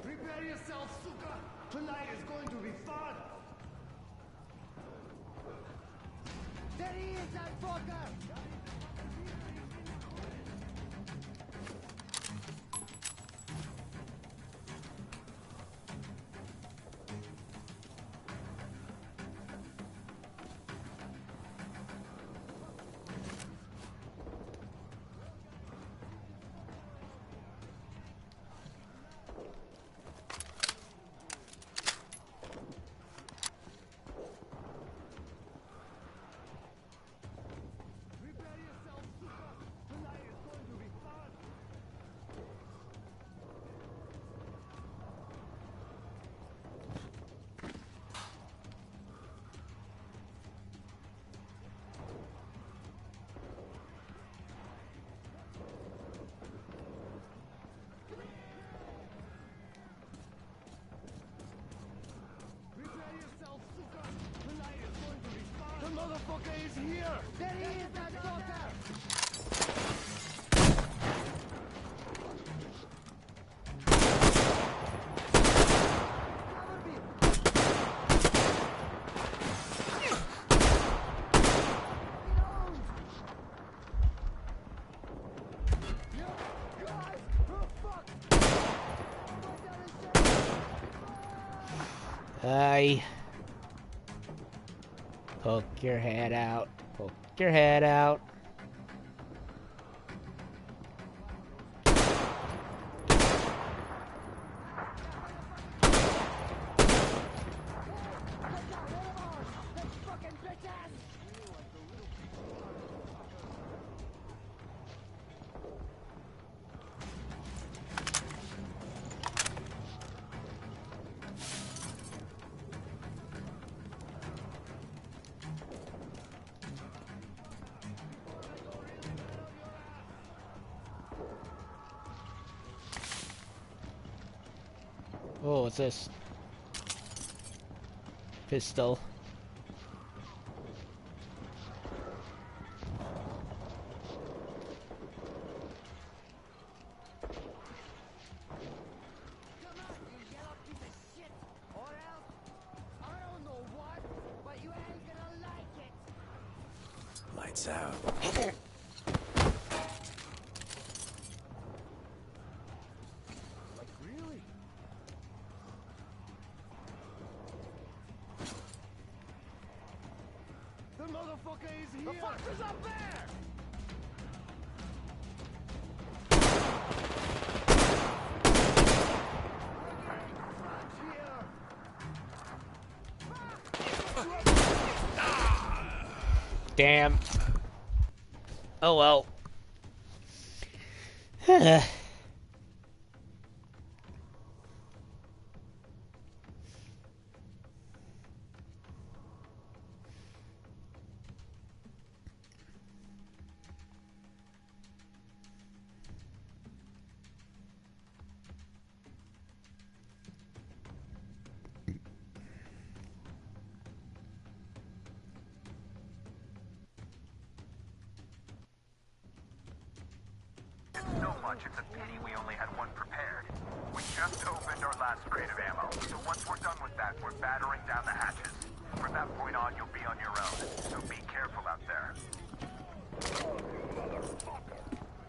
Prepare yourself, suka! Tonight is going to be fun! There he is, that fucker! The motherfucker is here! There he is, that fucker! Aye. Poke your head out. Poke your head out. Oh, what's this? Pistol. Come on, you yellow piece of shit! Or else, I don't know what! Lights out. Like, really? The motherfucker is here! The fucker's up there! Damn. Oh well. So much, it's a pity we only had one prepared. We just opened our last crate of ammo, so once we're done with that, we're battering down the hatches. From that point on, you'll be on your own, so be careful out there. Oh, you motherfucker!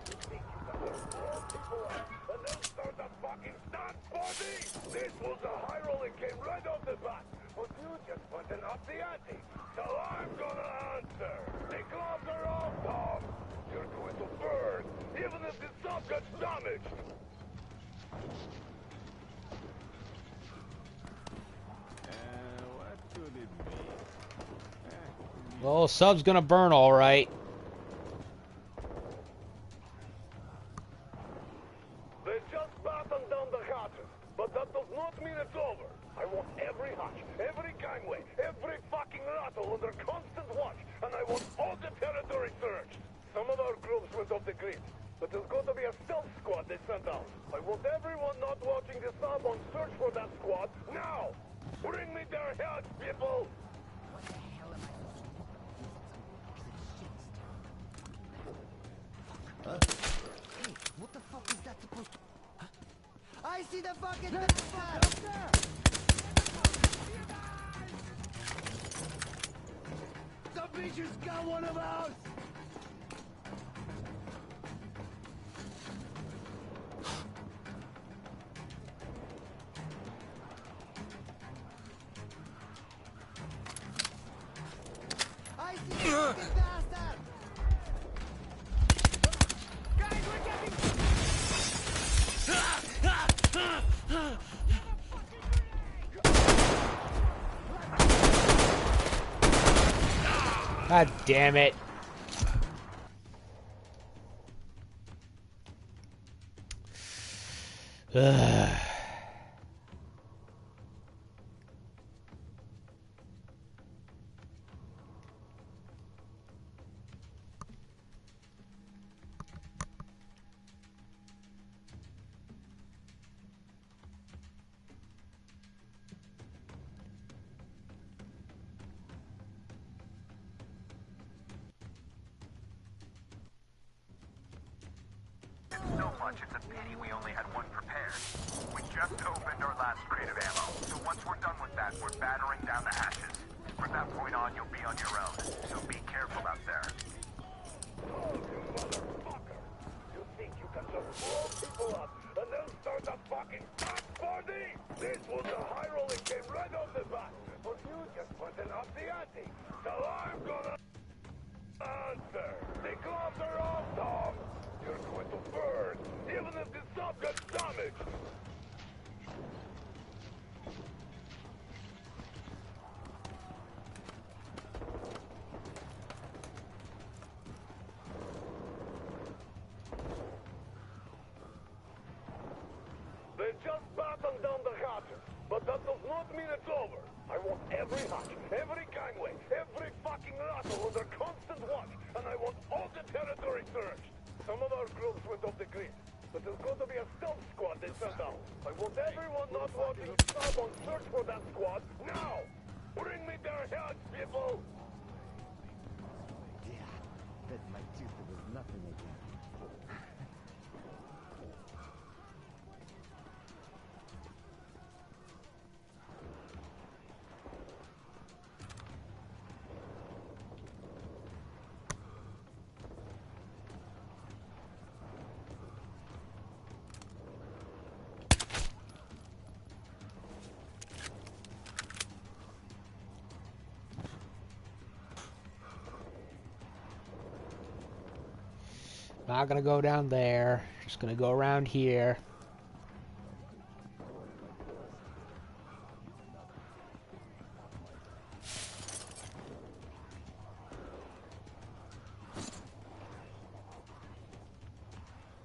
You think you got to blow people up and then start a fucking stunt party? This was a high roll and came right off the bat, but you just button up the ante. So I'm gonna answer. The gloves are off, Tom. You're going to burn, even if the stuff gets damaged. What could it be? Well, sub's gonna burn all right. They just battened down the hatches, but that does not mean it's over. I want every hatch, every gangway, every fucking rattle under constant watch, and I want all the territory searched. Some of our groups went off the grid, but there's going to be a stealth squad they sent out. I want everyone not watching the sub on search for that squad now. Bring me their heads, people. Hey, what the fuck is that supposed to... I see the fucking bastard! The bitch has got one of ours! I see the fucking bastard! Guys, we're getting... God damn it. Ugh. So much, it's a pity we only had one prepared. We just opened our last crate of ammo, so once we're done with that, we're battering down the hatches. From that point on, you'll be on your own, so be careful out there. Oh, you motherfucker! You think you can just blow people up and then start a fucking stunt party? This was a high roll and came right off the bat, but you just button up the ante. So I'm gonna answer. The gloves are off, Tom. You're going to burn, even if the stuff gets damaged. They just battened down the hatches, but that does not mean it's over. I want every hatch, every gangway, every fucking rattle under constant watch, and I want all the territory searched. Some of our groups went off the grid, but there's going to be a stealth squad they sent out. I want everyone not watching sub on search for that squad now. Bring me their heads, people. Yeah, bet my tooth there was nothing again. Not gonna go down there. Just gonna go around here.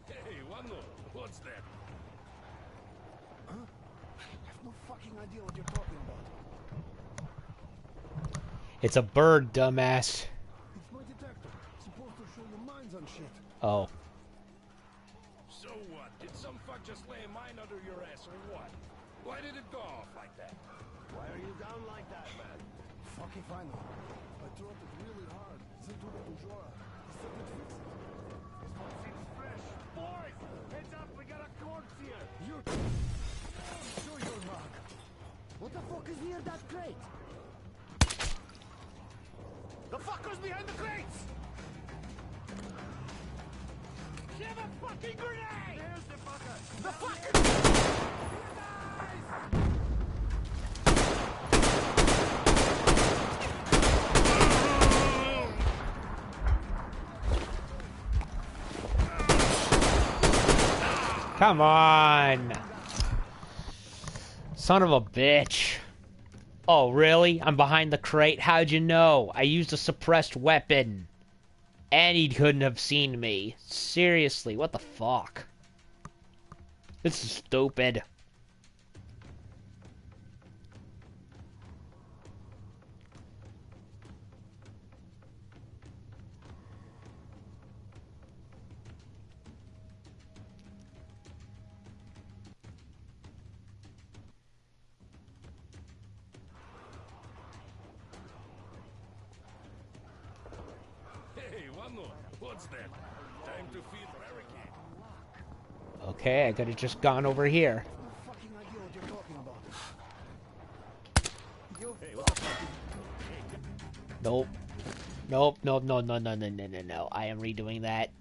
Hey, Wano, what's that? Huh? I have no fucking idea what you're talking about. It's a bird, dumbass. It's my detector. Supposed to show you mines on shit. Oh. So what? Did some fuck just lay a mine under your ass or what? Why did it go off like that? Why are you down like that, man? Fuck if I know. I threw it really hard. Zentudo do Jora. He said it fixed it. This one seems fresh. Boys! Heads up, we got a corpse here! You... Show your mark. What the fuck is near that crate? The fuckers behind the crates! Give a fucking grenade! There's the fucker! The fucker! Come on! Son of a bitch. Oh, really? I'm behind the crate? How'd you know? I used a suppressed weapon. And he couldn't have seen me. Seriously, what the fuck? This is stupid. Hey, Wano, what's that? Time to feed barricade. Okay, I could have just gone over here. No fucking idea what you're talking about. Nope. Nope, nope, no, no, no, no, no, no, no. I am redoing that.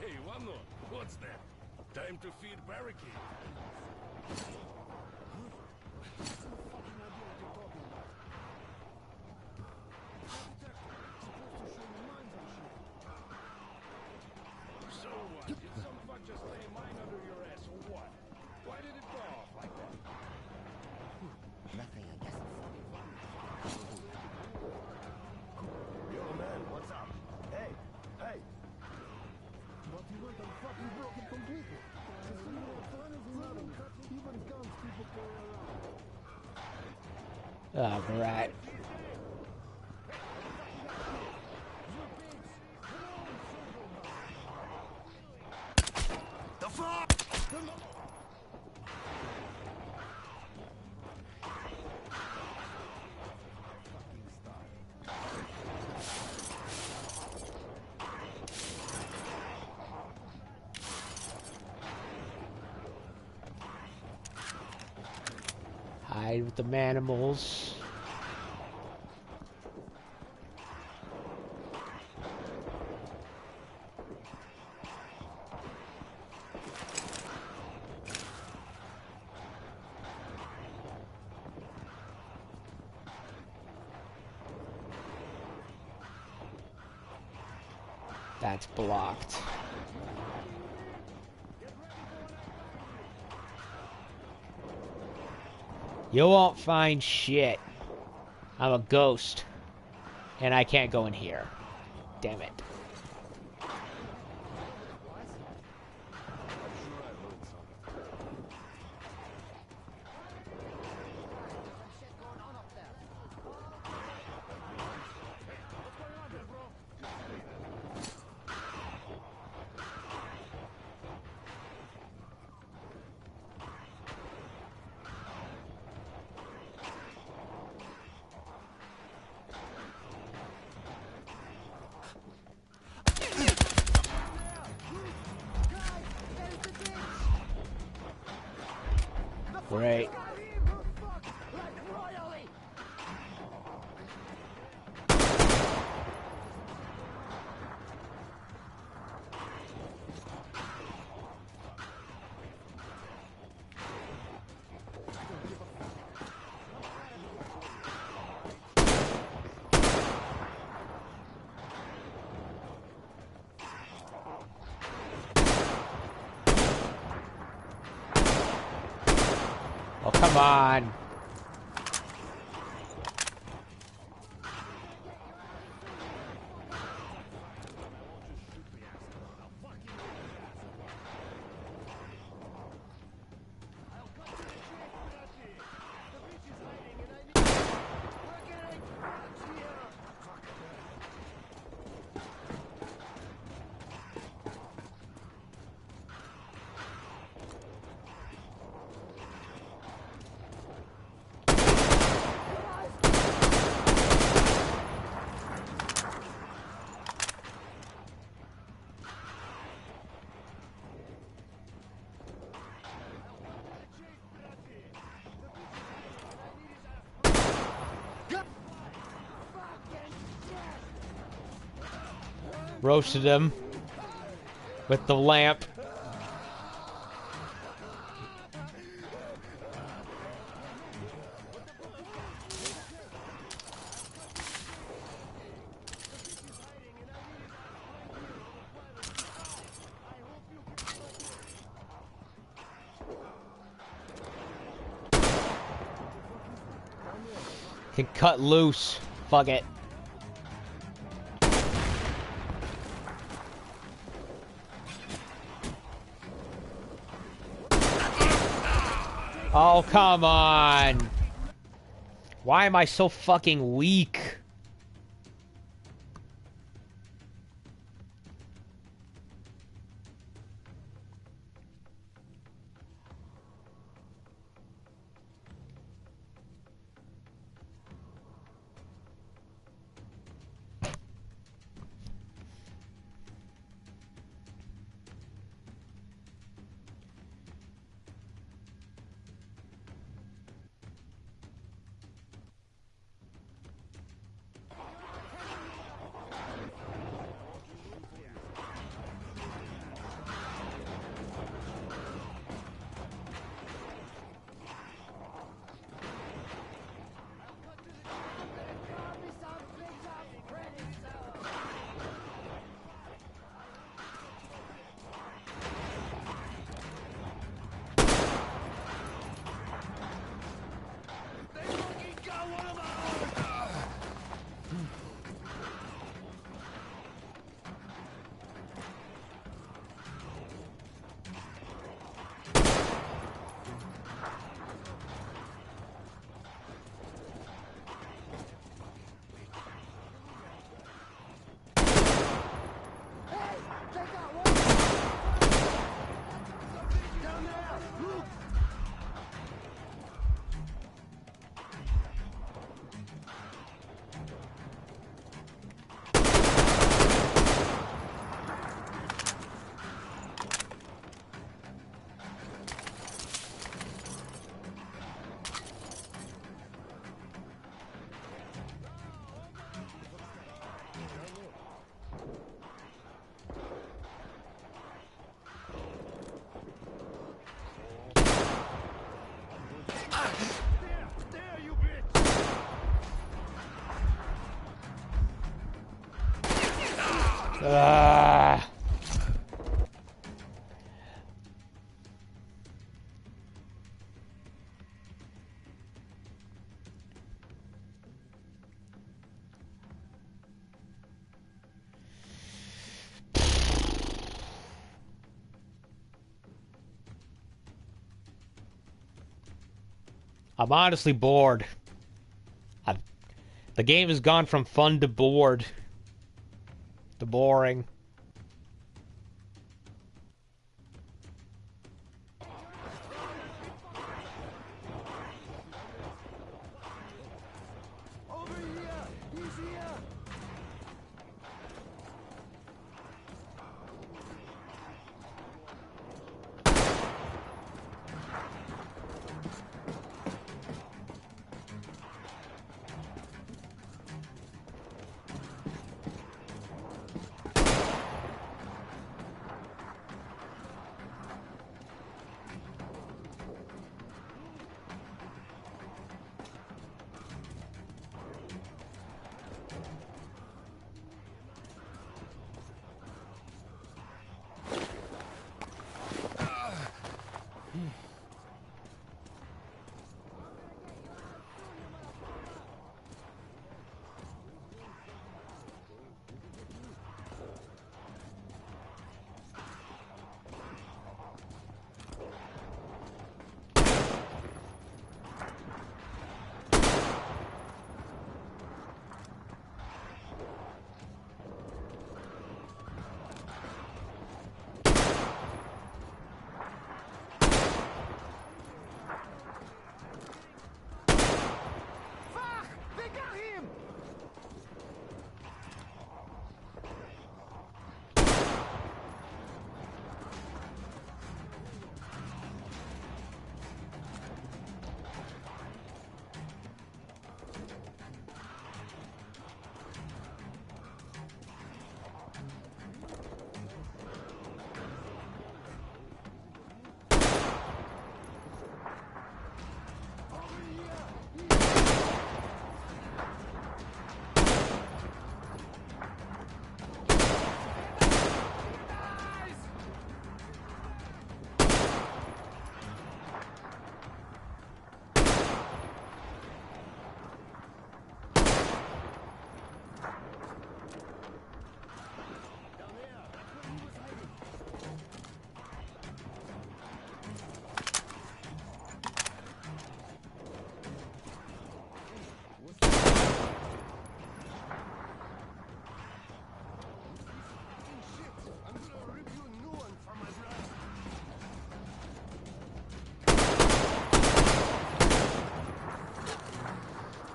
Hey, Wano, what's that? Time to feed barricade. So what? Did some fuck just lay a mine under your ass or what? Why did it go off like that? Nothing, I guess. Yo, man, what's up? Hey, hey! But you went and fucking broke it completely. Even guns people carry around. Oh, right. The fuck? Hide with the manimals. That's blocked. You won't find shit. I'm a ghost. And I can't go in here. Damn it. come on. Roasted him with the lamp. Can cut loose. Fuck it. Oh, come on. Why am I so fucking weak? I'm honestly bored. The game has gone from fun to bored. To boring.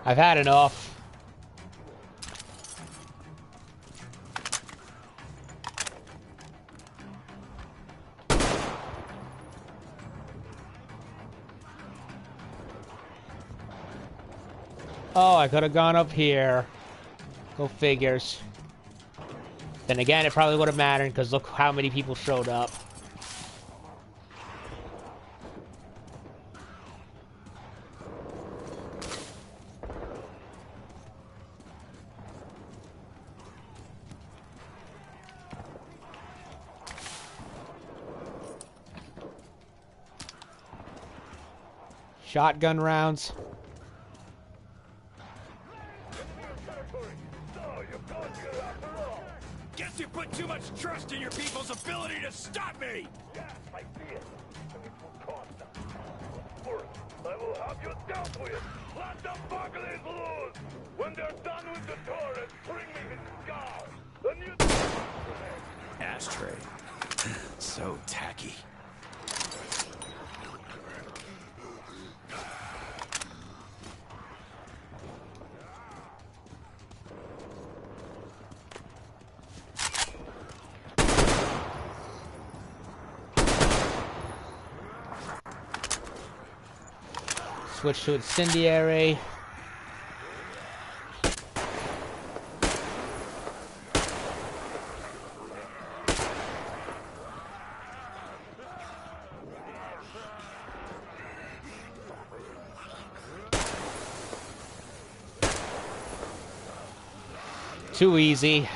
I've had enough. Oh, I could have gone up here. Go figures. Then again, it probably would have mattered because look how many people showed up. Shotgun rounds. Guess you put too much trust in your people's ability to stop me! Yes, I see it. And it will cost us. First, I will have you dealt with. Let the buggles loose. When they're done with the turret, bring me the scar. Then you... Ashtray. So tacky. Switch to incendiary. Too easy.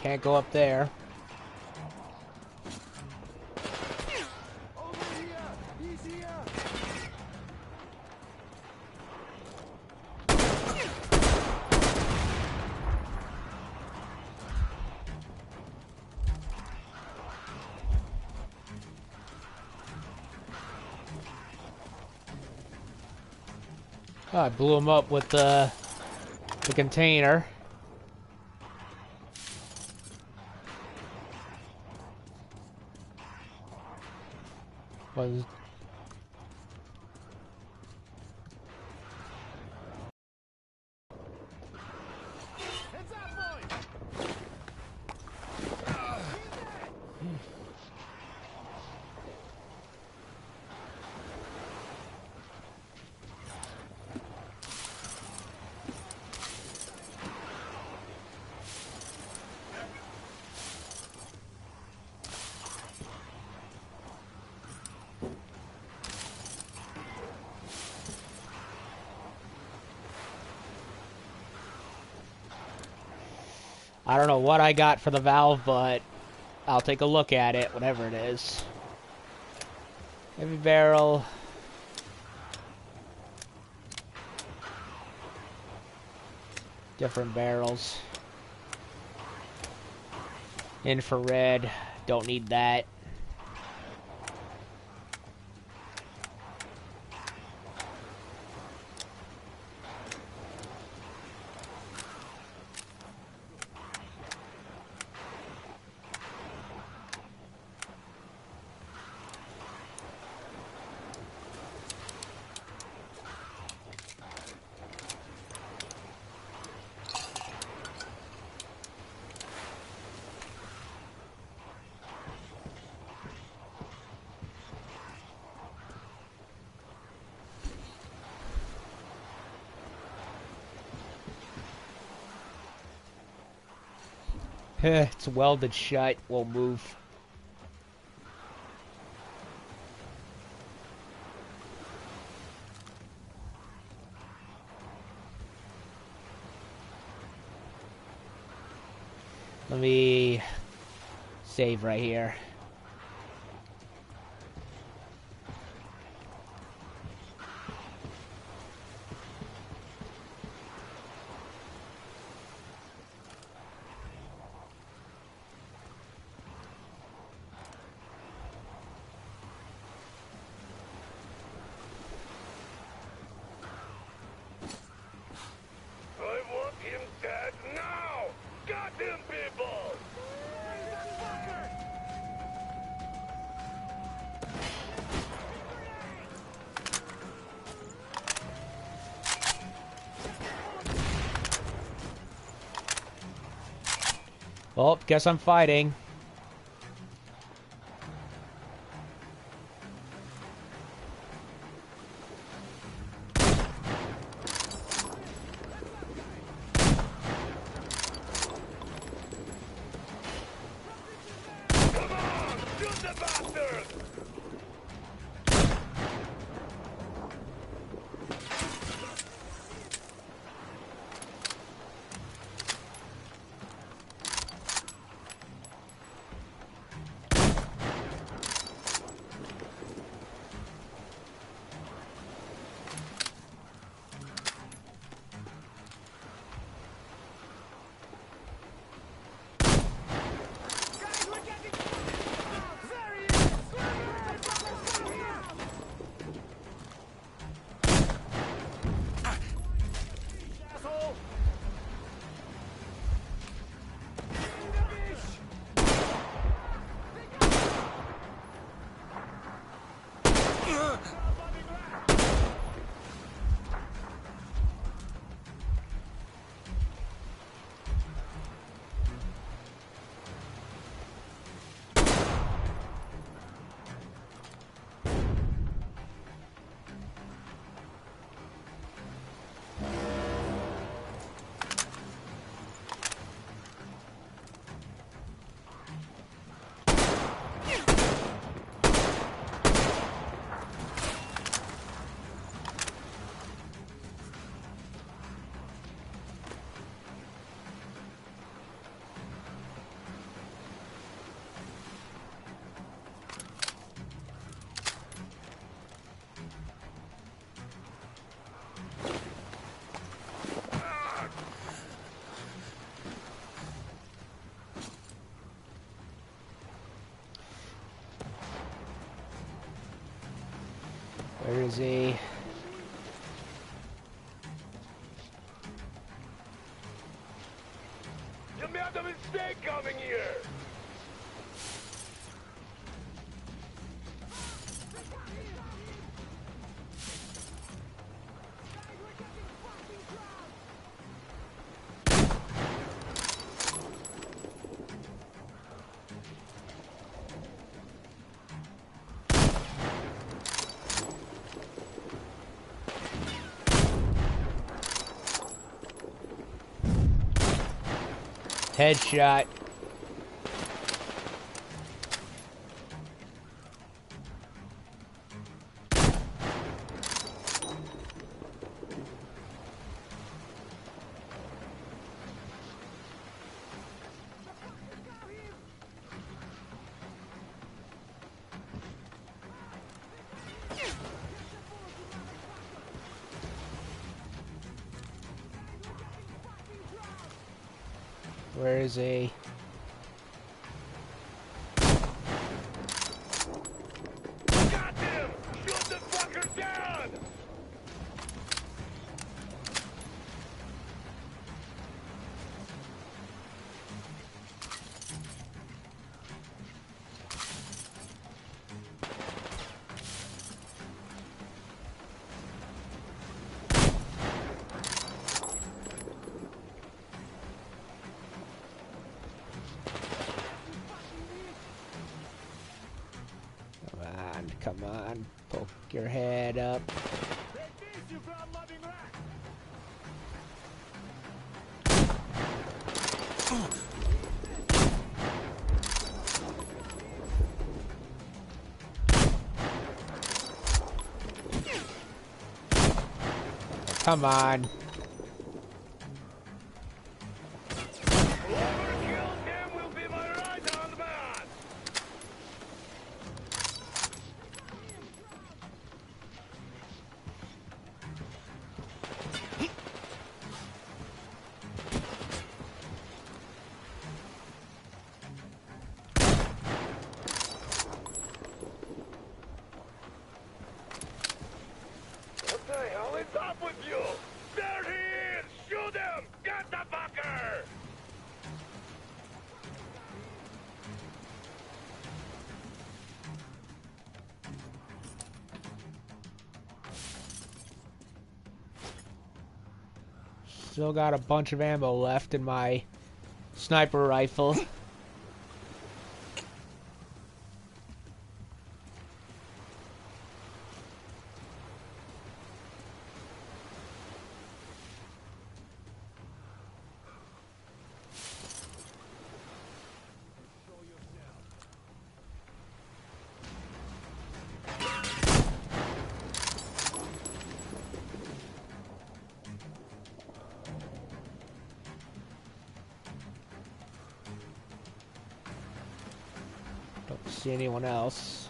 Can't go up there. Over here! He's here! Oh, I blew him up with the container. Was Heads up, boy! I don't know what I got for the valve, but I'll take a look at it, whatever it is. Heavy barrel. Different barrels. Infrared. Don't need that. It's welded shut. We'll move. Let me save right here. I want him dead now! Got him, people! Well, guess I'm fighting. Come on! Shoot the bastard! Where is he? You made a mistake coming here! Headshot. Where is he? Got him! Shoot the fucker down! Come on, poke your head up. Come on. Whoever kills him will be my right-hand man. What the hell is up with you? There he is! Shoot him! Get the fucker! Still got a bunch of ammo left in my sniper rifle. Don't see anyone else.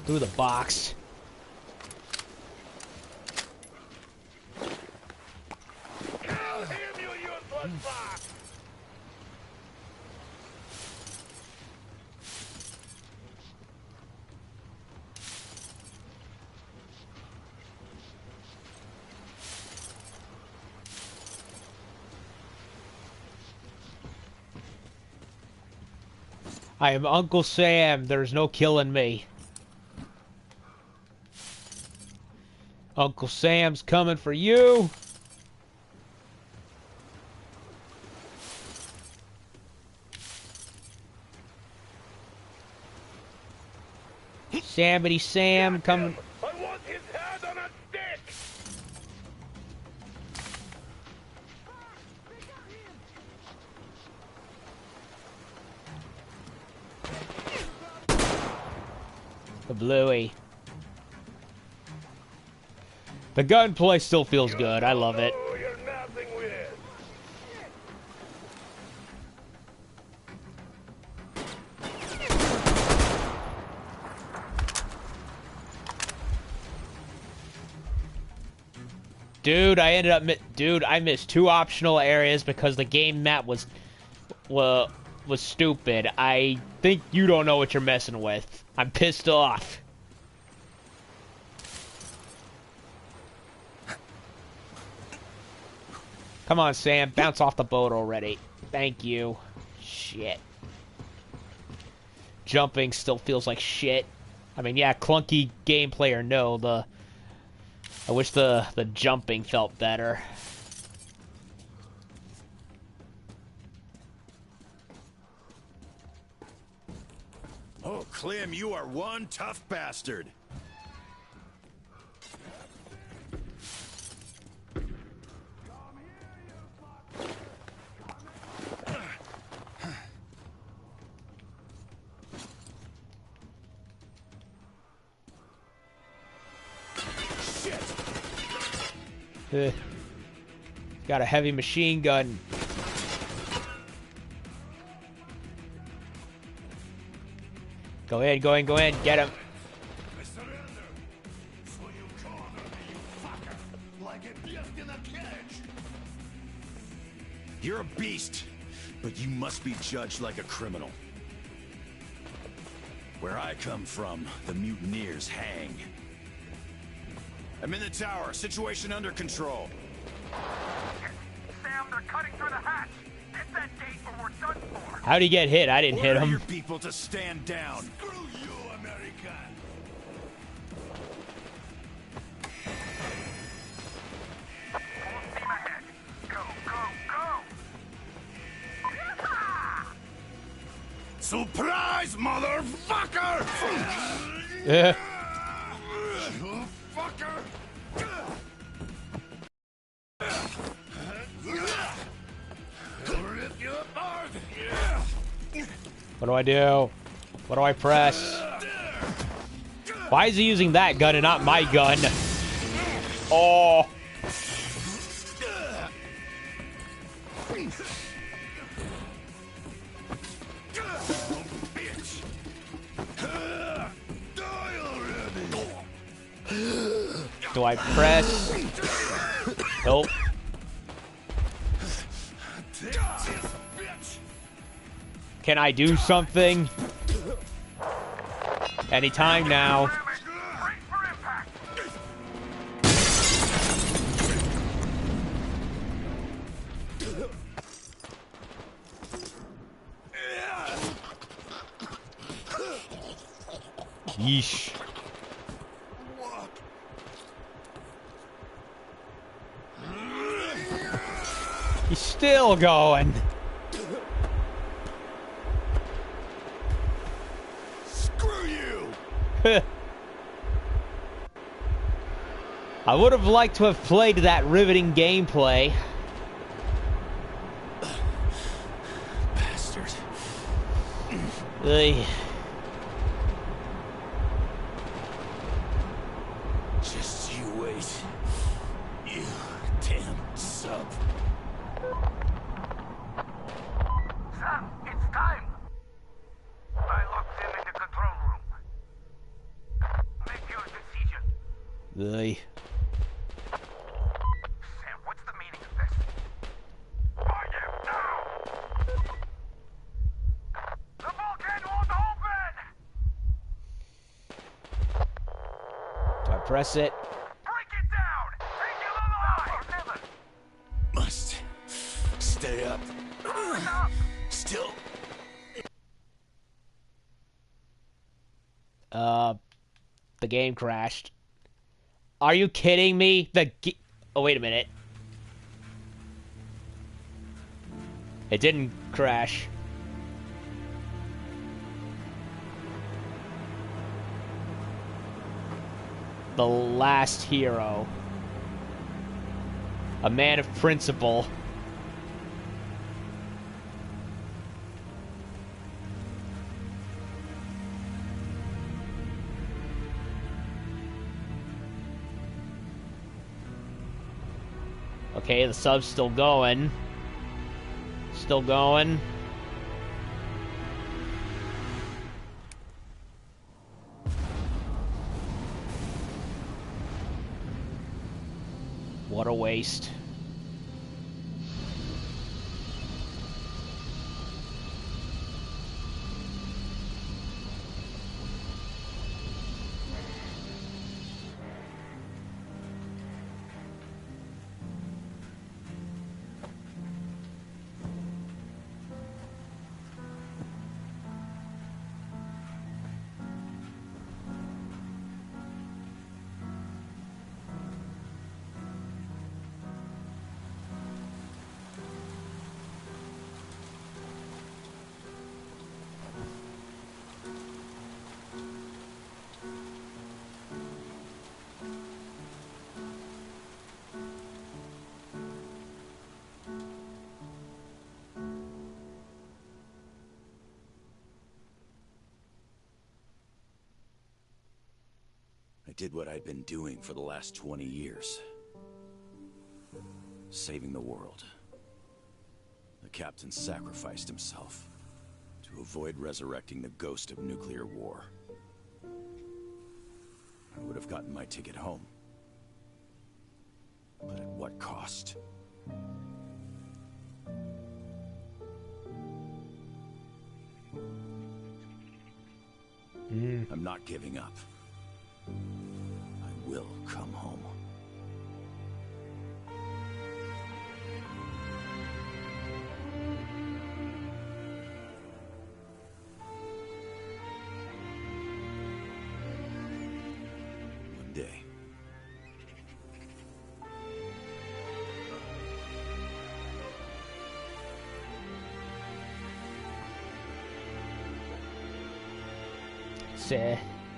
Through the box. Kill him, you useless fuck! I am Uncle Sam. There's no killing me. Uncle Sam's coming for you. Samity Sam coming. I want his head on a stick! The Bluey. The gunplay still feels good. I love it. Oh, you're nothing with it. Dude, I missed 2 optional areas because the game map was stupid. I think you don't know what you're messing with. I'm pissed off. Come on, Sam. Bounce off the boat already. Thank you. Shit. Jumping still feels like shit. I mean, yeah, clunky gameplay or no, I wish the jumping felt better. Oh, Clem, you are one tough bastard. Got a heavy machine gun. Go in, go in, go in. Get him. I surrender. So you corner me, you fucker. Like a beast in a cage. You're a beast, but you must be judged like a criminal. Where I come from, the mutineers hang. I'm in the tower. Situation under control. Sam, they're cutting through the hatch. Get that gate or we're done for. How'd he get hit? I didn't hit Order him. your people to stand down. Screw you, American. Full steam ahead. Go, go, go. Yeehaw! Surprise, motherfucker! Yeah. You fucker! Rip you apart. What do I do? What do I press? Why is he using that gun and not my gun? Oh. Do I press? Nope. Can I do something? Anytime now. Yeesh. He's still going. Screw you! I would have liked to have played that riveting gameplay. Bastard. Ugh. Just you wait. You damn sub. Sam, it's time. I locked him in the control room. Make your decision. Ugh. Sam, what's the meaning of this? Find him now! The bulkhead won't open! Do I press it? Break it down! Take him alive! Or never! Must stay up. Stop! Still. The game crashed. Are you kidding me? Oh, wait a minute. It didn't crash. The last hero. A man of principle. Okay, the sub's still going. Still going. What a waste. I did what I'd been doing for the last 20 years. Saving the world. The captain sacrificed himself to avoid resurrecting the ghost of nuclear war. I would have gotten my ticket home. But at what cost? I'm not giving up. I will come home. One day.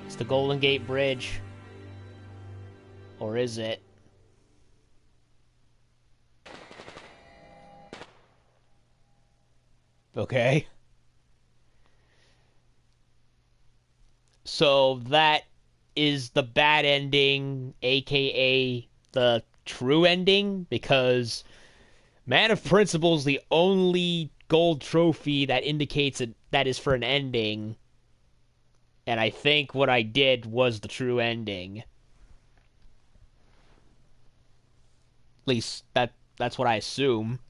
It's the Golden Gate Bridge. Or is it? Okay. So that is the bad ending, aka the true ending, because Man of Principle is the only gold trophy that indicates that is for an ending. And I think what I did was the true ending. At least that's what I assume.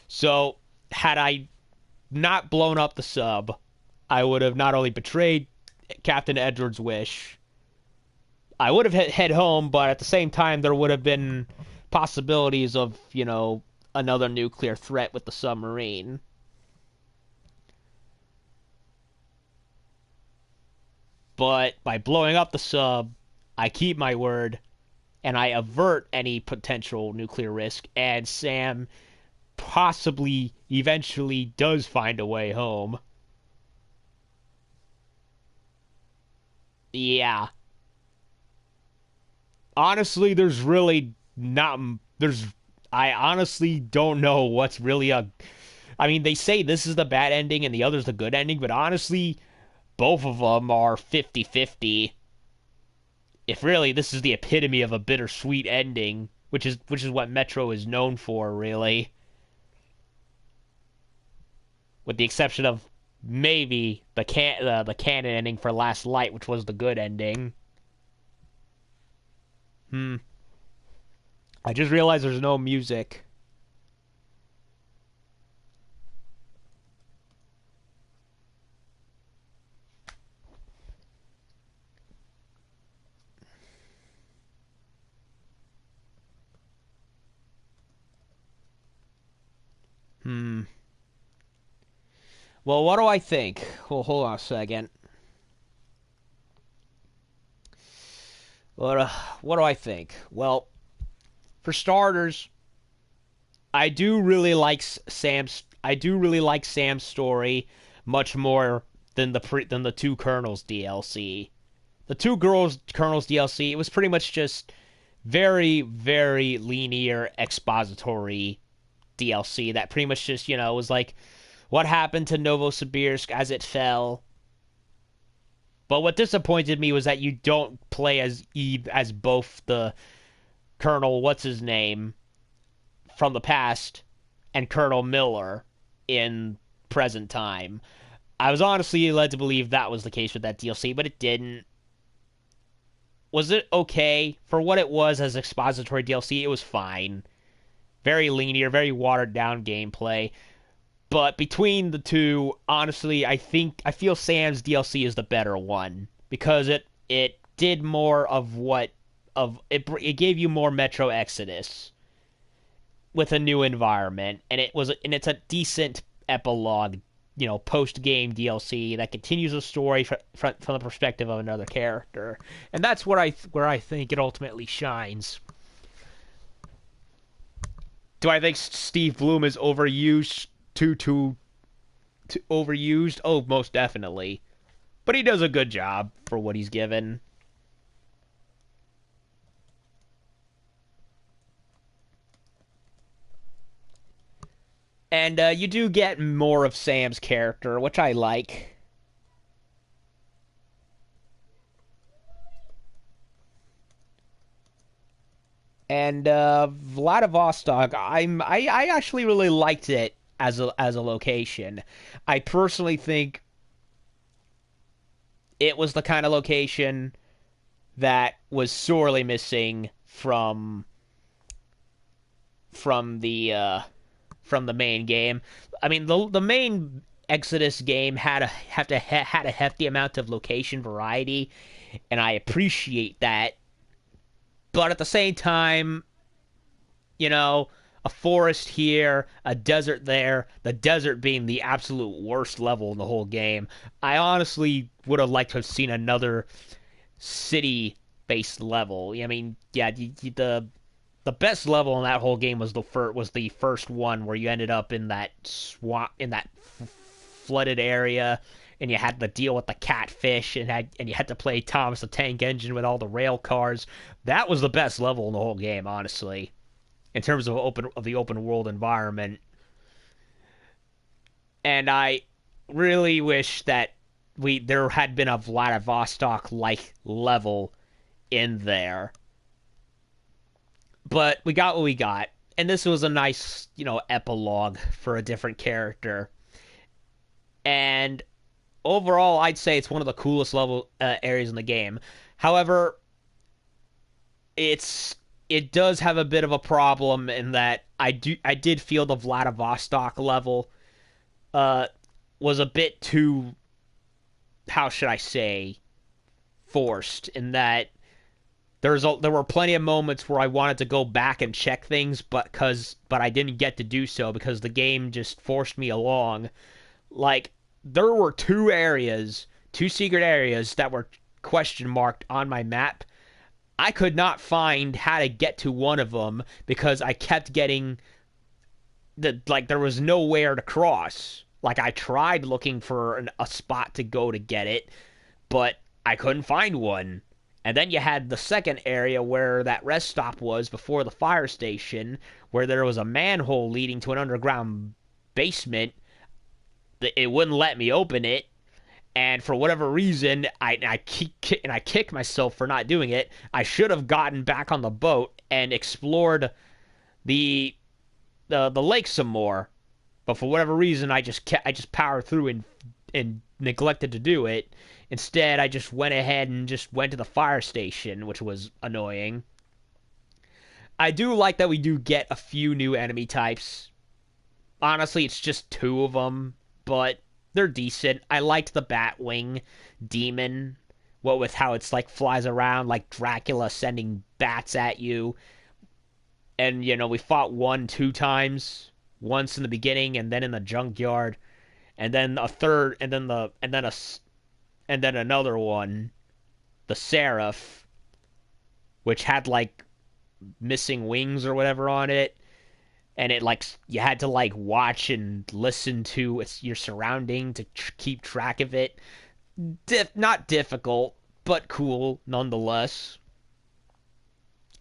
So, had I not blown up the sub, I would have not only betrayed Captain Edward's wish, I would have head home, but at the same time, there would have been possibilities of, another nuclear threat with the submarine. But by blowing up the sub, I keep my word, and I avert any potential nuclear risk, and Sam possibly eventually does find a way home. Yeah. Honestly, I honestly don't know what's really I mean, they say this is the bad ending and the other's the good ending, but honestly, both of them are 50-50. If really this is the epitome of a bittersweet ending, which is what Metro is known for, really. With the exception of maybe the canon ending for Last Light, which was the good ending. I just realized there's no music. Well, what do I think? Well, hold on a second. What do I think? Well, for starters, I do really like Sam's story much more than the Two Colonels DLC. The Two Colonels DLC, it was pretty much just very, very linear expository DLC that pretty much just, was like what happened to Novosibirsk as it fell. But what disappointed me was that you don't play as both the Colonel what's-his-name from the past and Colonel Miller in present time. I was honestly led to believe that was the case with that DLC, but it didn't. Was it okay? For what it was as expository DLC, it was fine. Very linear, very watered-down gameplay. But between the two, honestly, I feel Sam's DLC is the better one. Because it did more of it gave you more Metro Exodus with a new environment, and it's a decent epilogue, post-game DLC that continues the story from the perspective of another character, and that's where I think it ultimately shines. Do I think Steve Blum is overused? Too overused? Oh, most definitely, but he does a good job for what he's given. And you do get more of Sam's character, which I like. And Vladivostok, I actually really liked it as a location. I personally think it was the kind of location that was sorely missing from the main game. I mean, the main Exodus game had a hefty amount of location variety, and I appreciate that. But at the same time, a forest here, a desert there, the desert being the absolute worst level in the whole game. I honestly would have liked to have seen another city-based level. I mean, yeah, the best level in that whole game was the first one where you ended up in that swamp, in that flooded area, and you had to deal with the catfish, and you had to play Thomas the Tank Engine with all the rail cars. That was the best level in the whole game, honestly, in terms of the open world environment. And I really wish that there had been a Vladivostok-like level in there. But we got what we got. And this was a nice, epilogue for a different character. And overall, I'd say it's one of the coolest level areas in the game. However, it does have a bit of a problem in that I did feel the Vladivostok level was a bit too, how should I say, forced, in that there were plenty of moments where I wanted to go back and check things, but I didn't get to do so because the game just forced me along. Like, there were two secret areas that were question marked on my map. I could not find how to get to one of them because I kept getting there was nowhere to cross. Like, I tried looking for a spot to go to get it, but I couldn't find one. And then you had the second area where that rest stop was before the fire station, where there was a manhole leading to an underground basement. It wouldn't let me open it, and for whatever reason, I kick myself for not doing it. I should have gotten back on the boat and explored the lake some more, but for whatever reason, I just powered through and neglected to do it. Instead, I just went ahead and just went to the fire station, which was annoying. I do like that we do get a few new enemy types. Honestly, it's just 2 of them, but they're decent. I liked the Batwing demon, what with how it's like flies around like Dracula sending bats at you. And we fought 2 times, once in the beginning and then in the junkyard, and then a third, and then another one, the Seraph, which had like missing wings or whatever on it, and it you had to watch and listen to your surrounding to keep track of it. Not difficult, but cool nonetheless.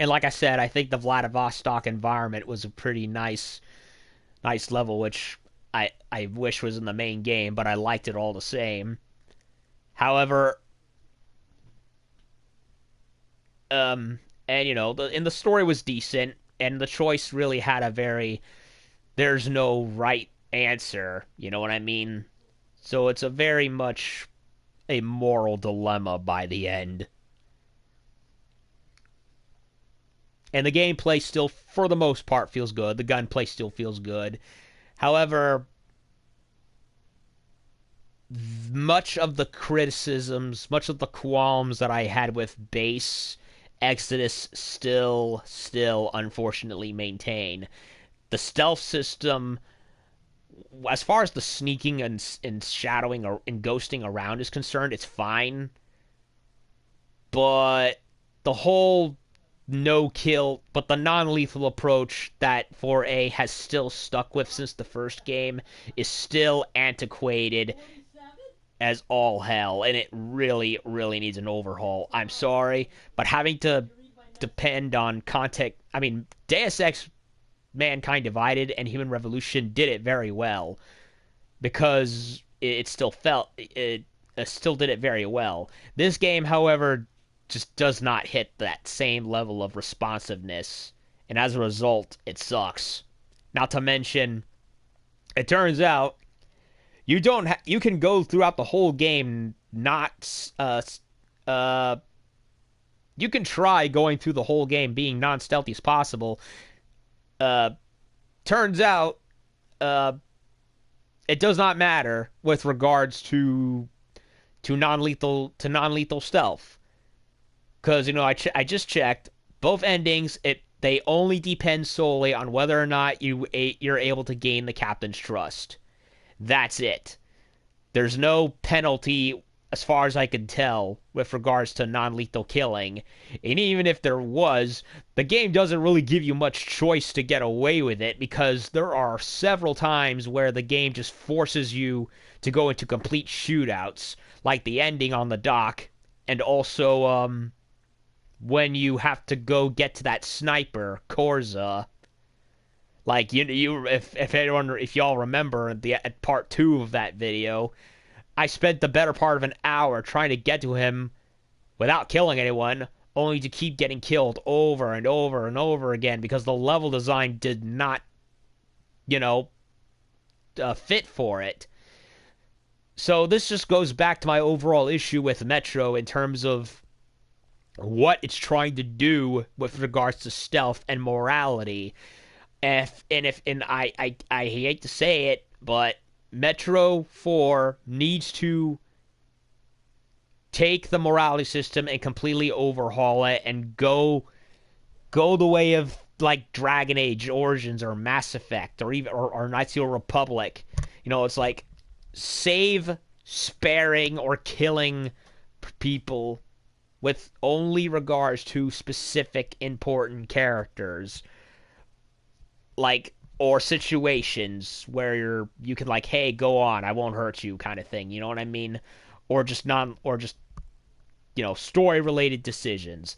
And like I said, I think the Vladivostok environment was a pretty nice level, which I wish was in the main game, but I liked it all the same. However, and the story was decent, and the choice really had there's no right answer, you know what I mean? So it's a very much a moral dilemma by the end. And the gameplay still, for the most part, feels good. The gunplay still feels good. However, much of the criticisms, much of the qualms that I had with base Exodus still unfortunately maintain. The stealth system, as far as the sneaking and shadowing or and ghosting around is concerned, it's fine. But the whole but the non-lethal approach that 4A has still stuck with since the first game is still antiquated as all hell, and it really, really needs an overhaul. I'm sorry, but having to depend on context... I mean, Deus Ex Mankind Divided and Human Revolution did it very well, because it still did it very well. This game, however, just does not hit that same level of responsiveness, and as a result, it sucks. Not to mention, it turns out you can go throughout the whole game you can try going through the whole game being non-stealthy as possible. Turns out it does not matter with regards to non-lethal stealth. Because, I just checked, both endings, they only depend solely on whether or not you're able to gain the captain's trust. That's it. There's no penalty, as far as I can tell, with regards to non-lethal killing. And even if there was, the game doesn't really give you much choice to get away with it, because there are several times where the game just forces you to go into complete shootouts, like the ending on the dock, and also, when you have to go get to that sniper, Korza. Like, if y'all remember at part 2 of that video, I spent the better part of an hour trying to get to him without killing anyone, only to keep getting killed over and over and over again because the level design did not, fit for it. So this just goes back to my overall issue with Metro in terms of what it's trying to do with regards to stealth and morality. I hate to say it, but Metro 4 needs to take the morality system and completely overhaul it and go the way of like Dragon Age Origins or Mass Effect or even or Knights of the Republic. It's like save sparing or killing people with only regards to specific important characters, like, or situations where you can like, hey, go on, I won't hurt you, kind of thing. You know what I mean? Or just story related decisions,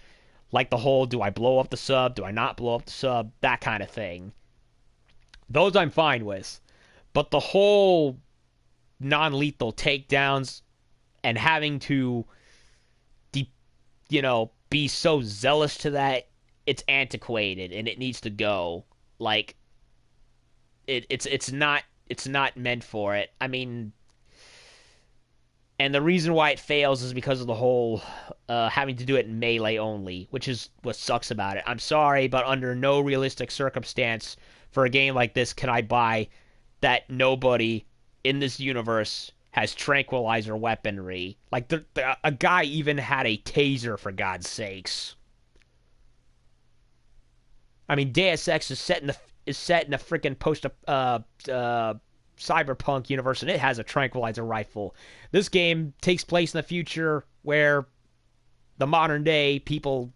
like the whole do I blow up the sub, do I not blow up the sub, that kind of thing. Those I'm fine with, but the whole non-lethal takedowns and having to be so zealous to that, it's antiquated and it needs to go. Like it's not meant for it. I mean, and the reason why it fails is because of the whole having to do it in melee only, which is what sucks about it. I'm sorry, but under no realistic circumstance for a game like this can I buy that nobody in this universe has tranquilizer weaponry. Like, a guy even had a taser, for God's sakes. I mean, Deus Ex is set in a freaking cyberpunk universe, and it has a tranquilizer rifle. This game takes place in the future where the modern day people,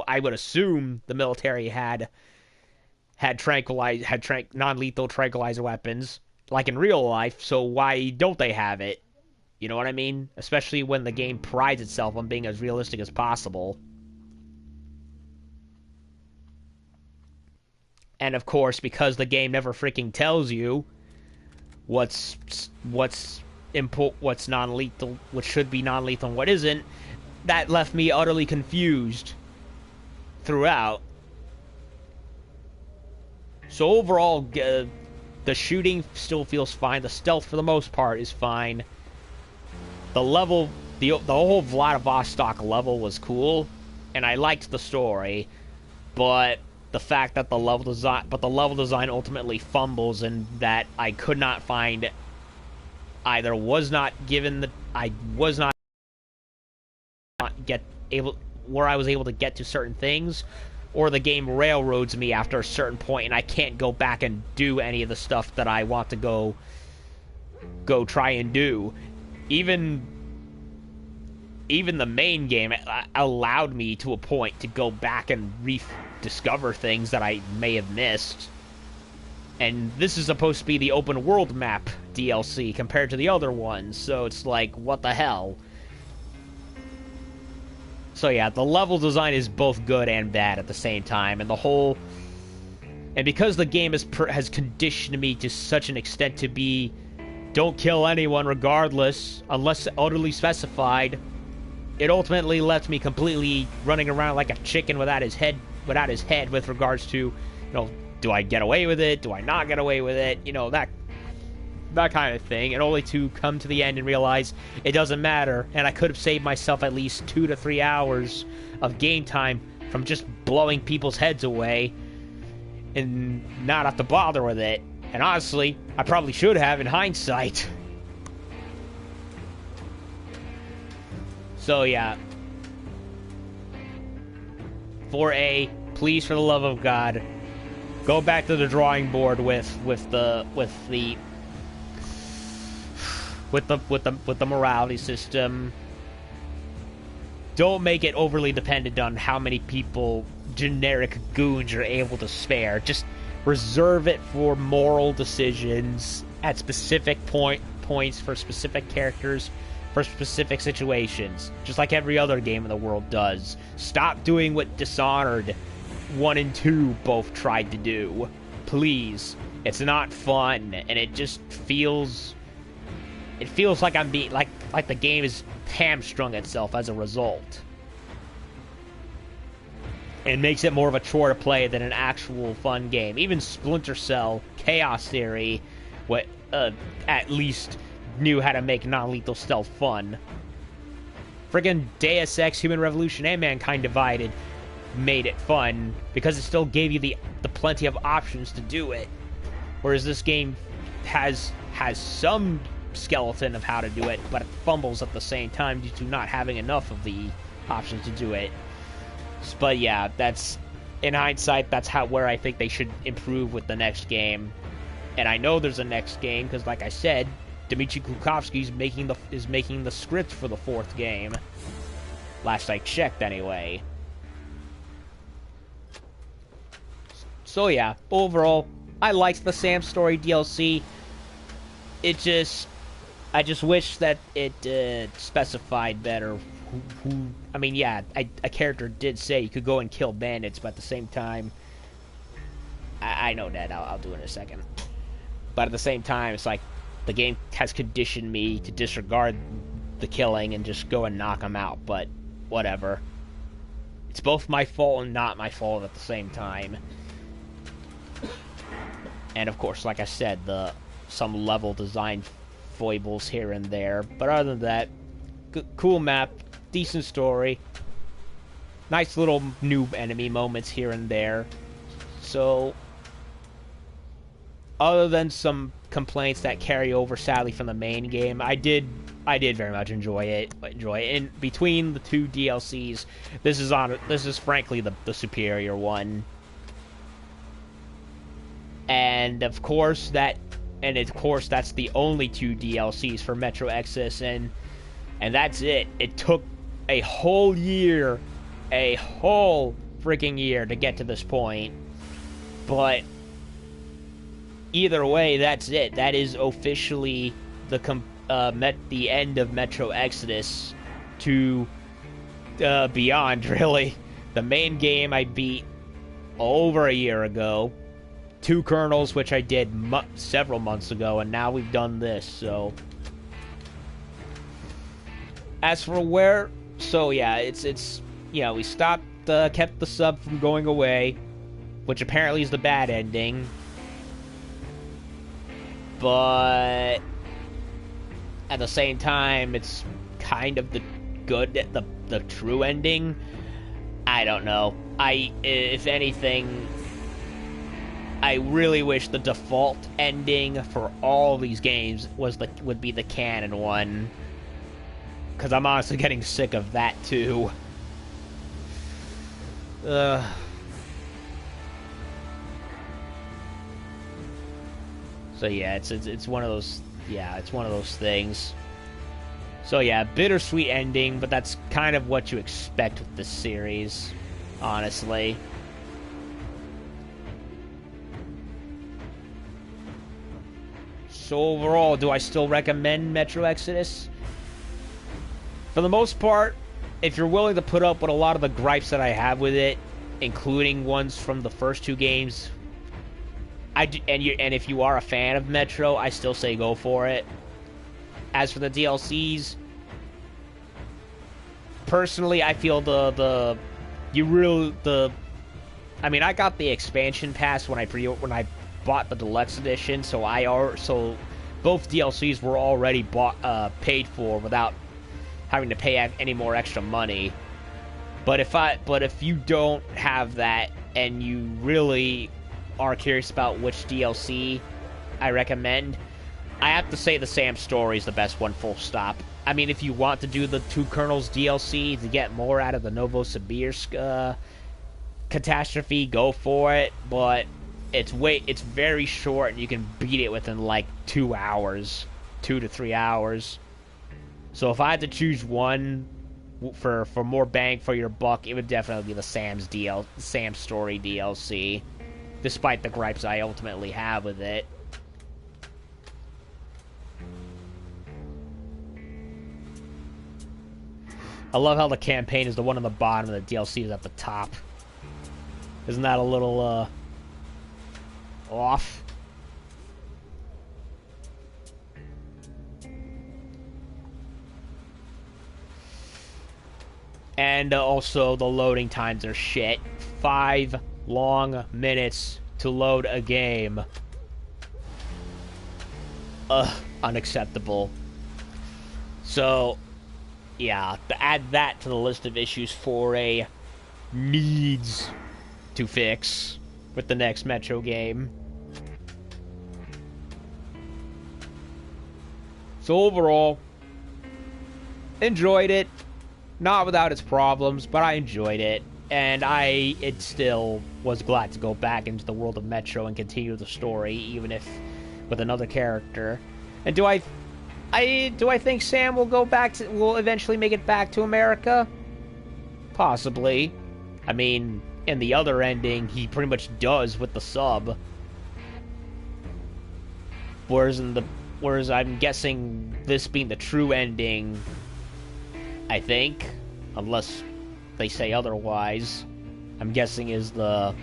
I would assume the military had non-lethal tranquilizer weapons, like in real life, so why don't they have it? You know what I mean? Especially when the game prides itself on being as realistic as possible. And of course, because the game never freaking tells you what's non-lethal, what should be non-lethal and what isn't, that left me utterly confused throughout. So overall, the shooting still feels fine. The stealth, for the most part, is fine. The level, the whole Vladivostok level was cool, and I liked the story, but the fact that the level design ultimately fumbles, and that I could not find, either was not given the, I was not where I was able to get to certain things, or the game railroads me after a certain point, and I can't go back and do any of the stuff that I want to go try and do. Even the main game allowed me to a point to go back and rediscover things that I may have missed. And this is supposed to be the open world map DLC compared to the other ones, so it's like, what the hell? So yeah, the level design is both good and bad at the same time, and because the game has conditioned me to such an extent to be, don't kill anyone regardless, unless utterly specified, it ultimately left me completely running around like a chicken without his head with regards to, do I get away with it? Do I not get away with it? That kind of thing, and only to come to the end and realize it doesn't matter, and I could have saved myself at least 2 to 3 hours of game time from just blowing people's heads away and not have to bother with it. And honestly, I probably should have in hindsight. So yeah, 4A, please, for the love of God, go back to the drawing board with the morality system. Don't make it overly dependent on how many people generic goons are able to spare. Just reserve it for moral decisions at specific points for specific characters, for specific situations, just like every other game in the world does. Stop doing what Dishonored 1 and 2 both tried to do. Please. It's not fun, and it just feels it feels like I'm being like the game is hamstrung itself as a result. It makes it more of a chore to play than an actual fun game. Even Splinter Cell, Chaos Theory, at least knew how to make non-lethal stealth fun. Friggin' Deus Ex, Human Revolution, and Mankind Divided made it fun because it still gave you the plenty of options to do it. Whereas this game has some skeleton of how to do it, but it fumbles at the same time due to not having enough of the options to do it. But yeah, that's, in hindsight, that's where I think they should improve with the next game. And I know there's a next game because, like I said, Dmitry Glukhovsky is making the script for the 4th game. Last I checked, anyway. So yeah, overall, I liked the Sam Story DLC. I just wish that it specified better who. I mean, yeah, a character did say you could go and kill bandits, but at the same time, I know that. I'll do it in a second. But at the same time, it's like the game has conditioned me to disregard the killing and just go and knock them out. But whatever. It's both my fault and not my fault at the same time. And of course, like I said, some level design foibles here and there. But other than that, cool map, decent story, nice little new enemy moments here and there. So, other than some complaints that carry over sadly from the main game, I did very much enjoy it. And between the 2 DLCs, this is frankly the superior one. And of course that's the only 2 DLCs for Metro Exodus, and that's it. It took a whole year, a whole freaking year to get to this point. But either way, that's it. That is officially the end of Metro Exodus to beyond, really. The main game I beat over a year ago. 2 kernels, which I did several months ago, and now we've done this, so. As for so yeah, it's we stopped, kept the sub from going away, which apparently is the bad ending. But at the same time, it's kind of the true ending. I don't know. If anything, I really wish the default ending for all these games would be the canon one, because I'm honestly getting sick of that too. So yeah, it's one of those. Yeah, it's one of those things. So yeah, bittersweet ending, but that's kind of what you expect with this series, honestly. So overall, do I still recommend Metro Exodus? For the most part, if you're willing to put up with a lot of the gripes that I have with it, including ones from the first 2 games, and if you are a fan of Metro, I still say go for it. As for the DLCs, personally, I feel I mean, I got the expansion pass when I bought the deluxe edition, so both DLCs were already paid for without having to pay any more extra money. But if you don't have that and you really are curious about which DLC I recommend, I have to say the Sam Story is the best one, full stop. I mean, if you want to do the 2 Kernels DLC to get more out of the Novosibirsk catastrophe, go for it, but it's very short and you can beat it within like 2 hours, 2 to 3 hours. So if I had to choose one for more bang for your buck, it would definitely be the Sam Story DLC, despite the gripes I ultimately have with it. I love how the campaign is the one on the bottom and the DLC is at the top. Isn't that a little off? And also, the loading times are shit. 5 long minutes to load a game. Unacceptable. So, yeah, to add that to the list of issues 4A needs to fix with the next Metro game. So overall, enjoyed it. Not without its problems, but I enjoyed it. And it still was glad to go back into the world of Metro and continue the story, even if with another character. And do I think Sam will eventually make it back to America? Possibly. I mean, in the other ending, he pretty much does with the sub. Whereas I'm guessing this being the true ending, I think, unless they say otherwise, I'm guessing is the...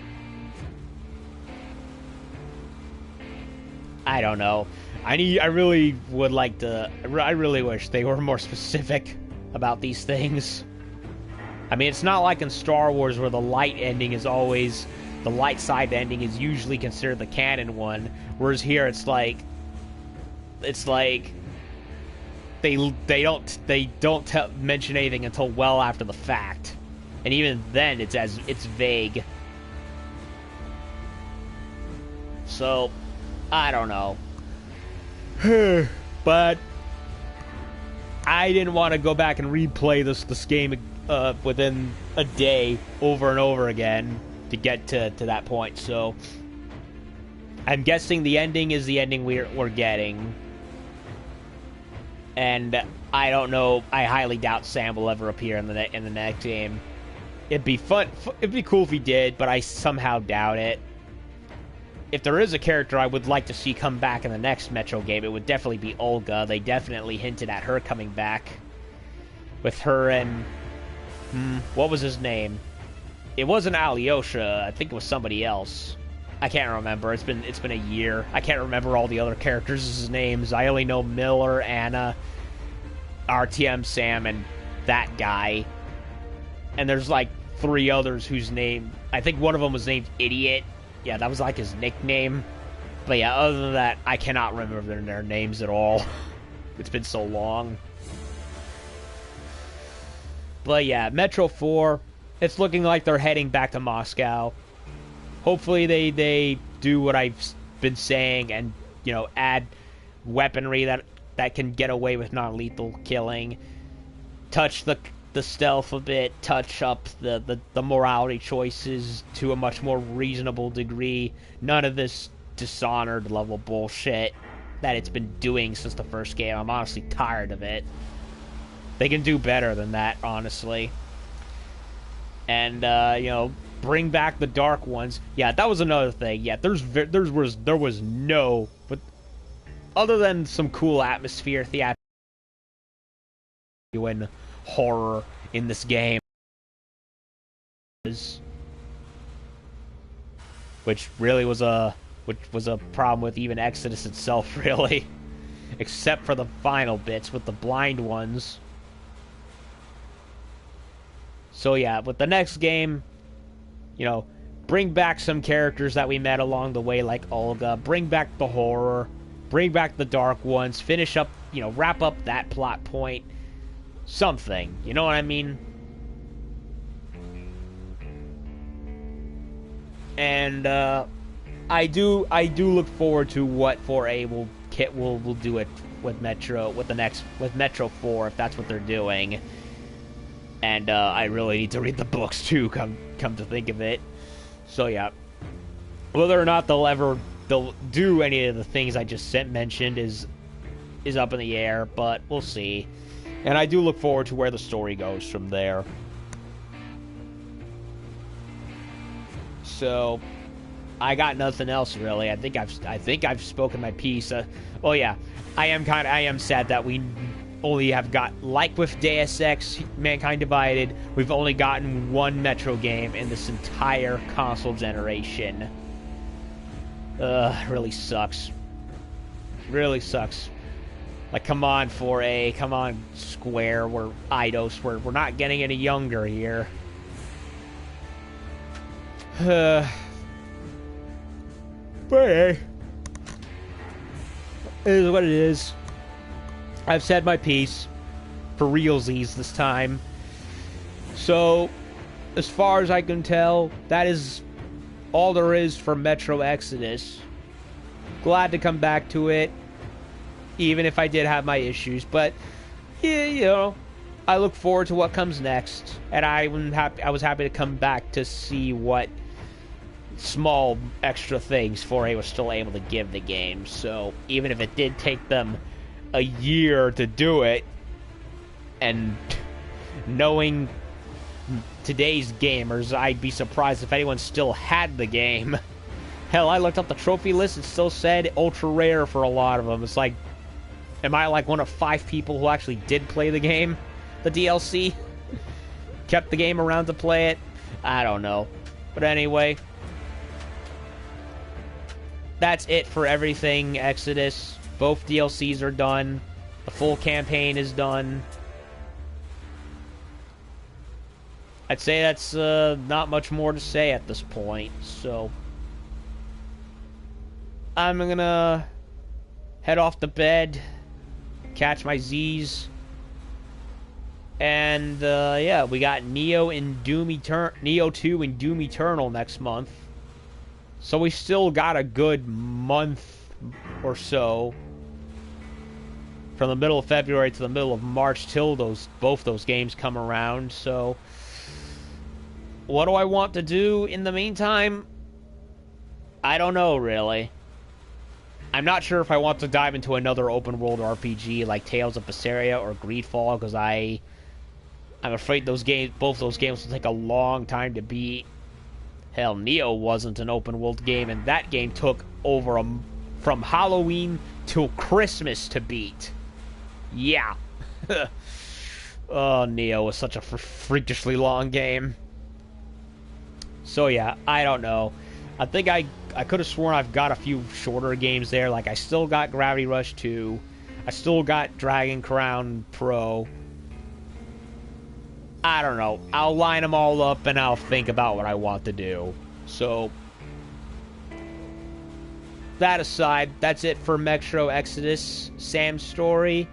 I don't know. I really would like to... I really wish they were more specific about these things. I mean, it's not like in Star Wars where the light ending is always... The light side ending is usually considered the canon one, whereas here it's like... They don't mention anything until well after the fact, and even then it's vague. So I don't know, but I didn't want to go back and replay this game within a day over and over again to get to that point. So I'm guessing the ending is the ending we're getting. And I don't know. I highly doubt Sam will ever appear in the next game. It'd be fun. It'd be cool if he did, but I somehow doubt it. If there is a character I would like to see come back in the next Metro game, it would definitely be Olga. They definitely hinted at her coming back. With her and... what was his name? It wasn't Alyosha. I think it was somebody else. I can't remember. It's been a year. I can't remember all the other characters' names. I only know Miller, Anna, RTM, Sam, and that guy. And there's like 3 others whose name... I think one of them was named Idiot. Yeah, that was like his nickname. But yeah, other than that, I cannot remember their names at all. It's been so long. But yeah, Metro 4, it's looking like they're heading back to Moscow. Hopefully they do what I've been saying and, you know, add weaponry that can get away with non-lethal killing. Touch the stealth a bit, touch up the morality choices to a much more reasonable degree. None of this Dishonored level bullshit that it's been doing since the first game. I'm honestly tired of it. They can do better than that, honestly. And, you know, bring back the Dark Ones. Yeah, that was another thing. Yeah, there was no... But other than some cool atmosphere, and horror in this game, which really was a problem with even Exodus itself, really, except for the final bits with the blind ones. So yeah, with the next game, you know, bring back some characters that we met along the way, like Olga. Bring back the horror. Bring back the Dark Ones. Finish up, you know, wrap up that plot point. Something. You know what I mean? And, I do look forward to what 4A will do it with Metro 4, if that's what they're doing. And I really need to read the books too, come to think of it. So yeah, whether or not they'll do any of the things I just mentioned is up in the air, but we'll see. And I do look forward to where the story goes from there. So I got nothing else really. I think I've spoken my piece. Well, yeah, I am sad that we only have got, like with Deus Ex Mankind Divided, we've only gotten one Metro game in this entire console generation. Really sucks. Really sucks. Like, come on, 4A, come on, Square, we're Eidos, we're not getting any younger here. But hey, it is what it is. I've said my piece, for realsies this time. So, as far as I can tell, that is all there is for Metro Exodus. Glad to come back to it, even if I did have my issues. But, yeah, you know, I look forward to what comes next. And I was happy to come back to see what small extra things 4A was still able to give the game. So, even if it did take them a year to do it, and knowing today's gamers, I'd be surprised if anyone still had the game. Hell, I looked up the trophy list, it still said ultra rare for a lot of them. It's like, am I like one of 5 people who actually did play the game? The DLC? Kept the game around to play it? I don't know. But anyway, that's it for everything Exodus. Both DLCs are done. The full campaign is done. I'd say that's not much more to say at this point, so I'm gonna head off to bed, catch my Z's, and yeah, we got Neo 2 and Doom Eternal next month, so we still got a good month or so from the middle of February to the middle of March till both those games come around. So what do I want to do in the meantime? I don't know, really. I'm not sure if I want to dive into another open world RPG like Tales of Berseria or Greedfall, because I'm afraid both those games will take a long time to beat. Hell, Neo wasn't an open world game, and that game took over from Halloween till Christmas to beat. Yeah. Oh, Neo was such a freakishly long game. So yeah, I don't know. I think I could have sworn I've got a few shorter games there. Like, I still got Gravity Rush 2. I still got Dragon Crown Pro. I don't know. I'll line them all up and I'll think about what I want to do. So, that aside, that's it for Metro Exodus. Sam's story.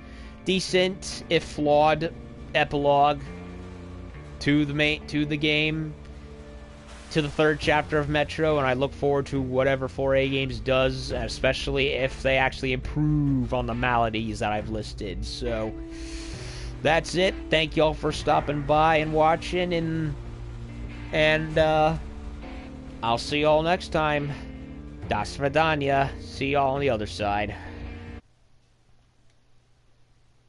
Decent, if flawed, epilogue to the game. To the third chapter of Metro, and I look forward to whatever 4A Games does, especially if they actually improve on the maladies that I've listed. So, that's it. Thank y'all for stopping by and watching, and I'll see y'all next time. Das Vidania. See y'all on the other side.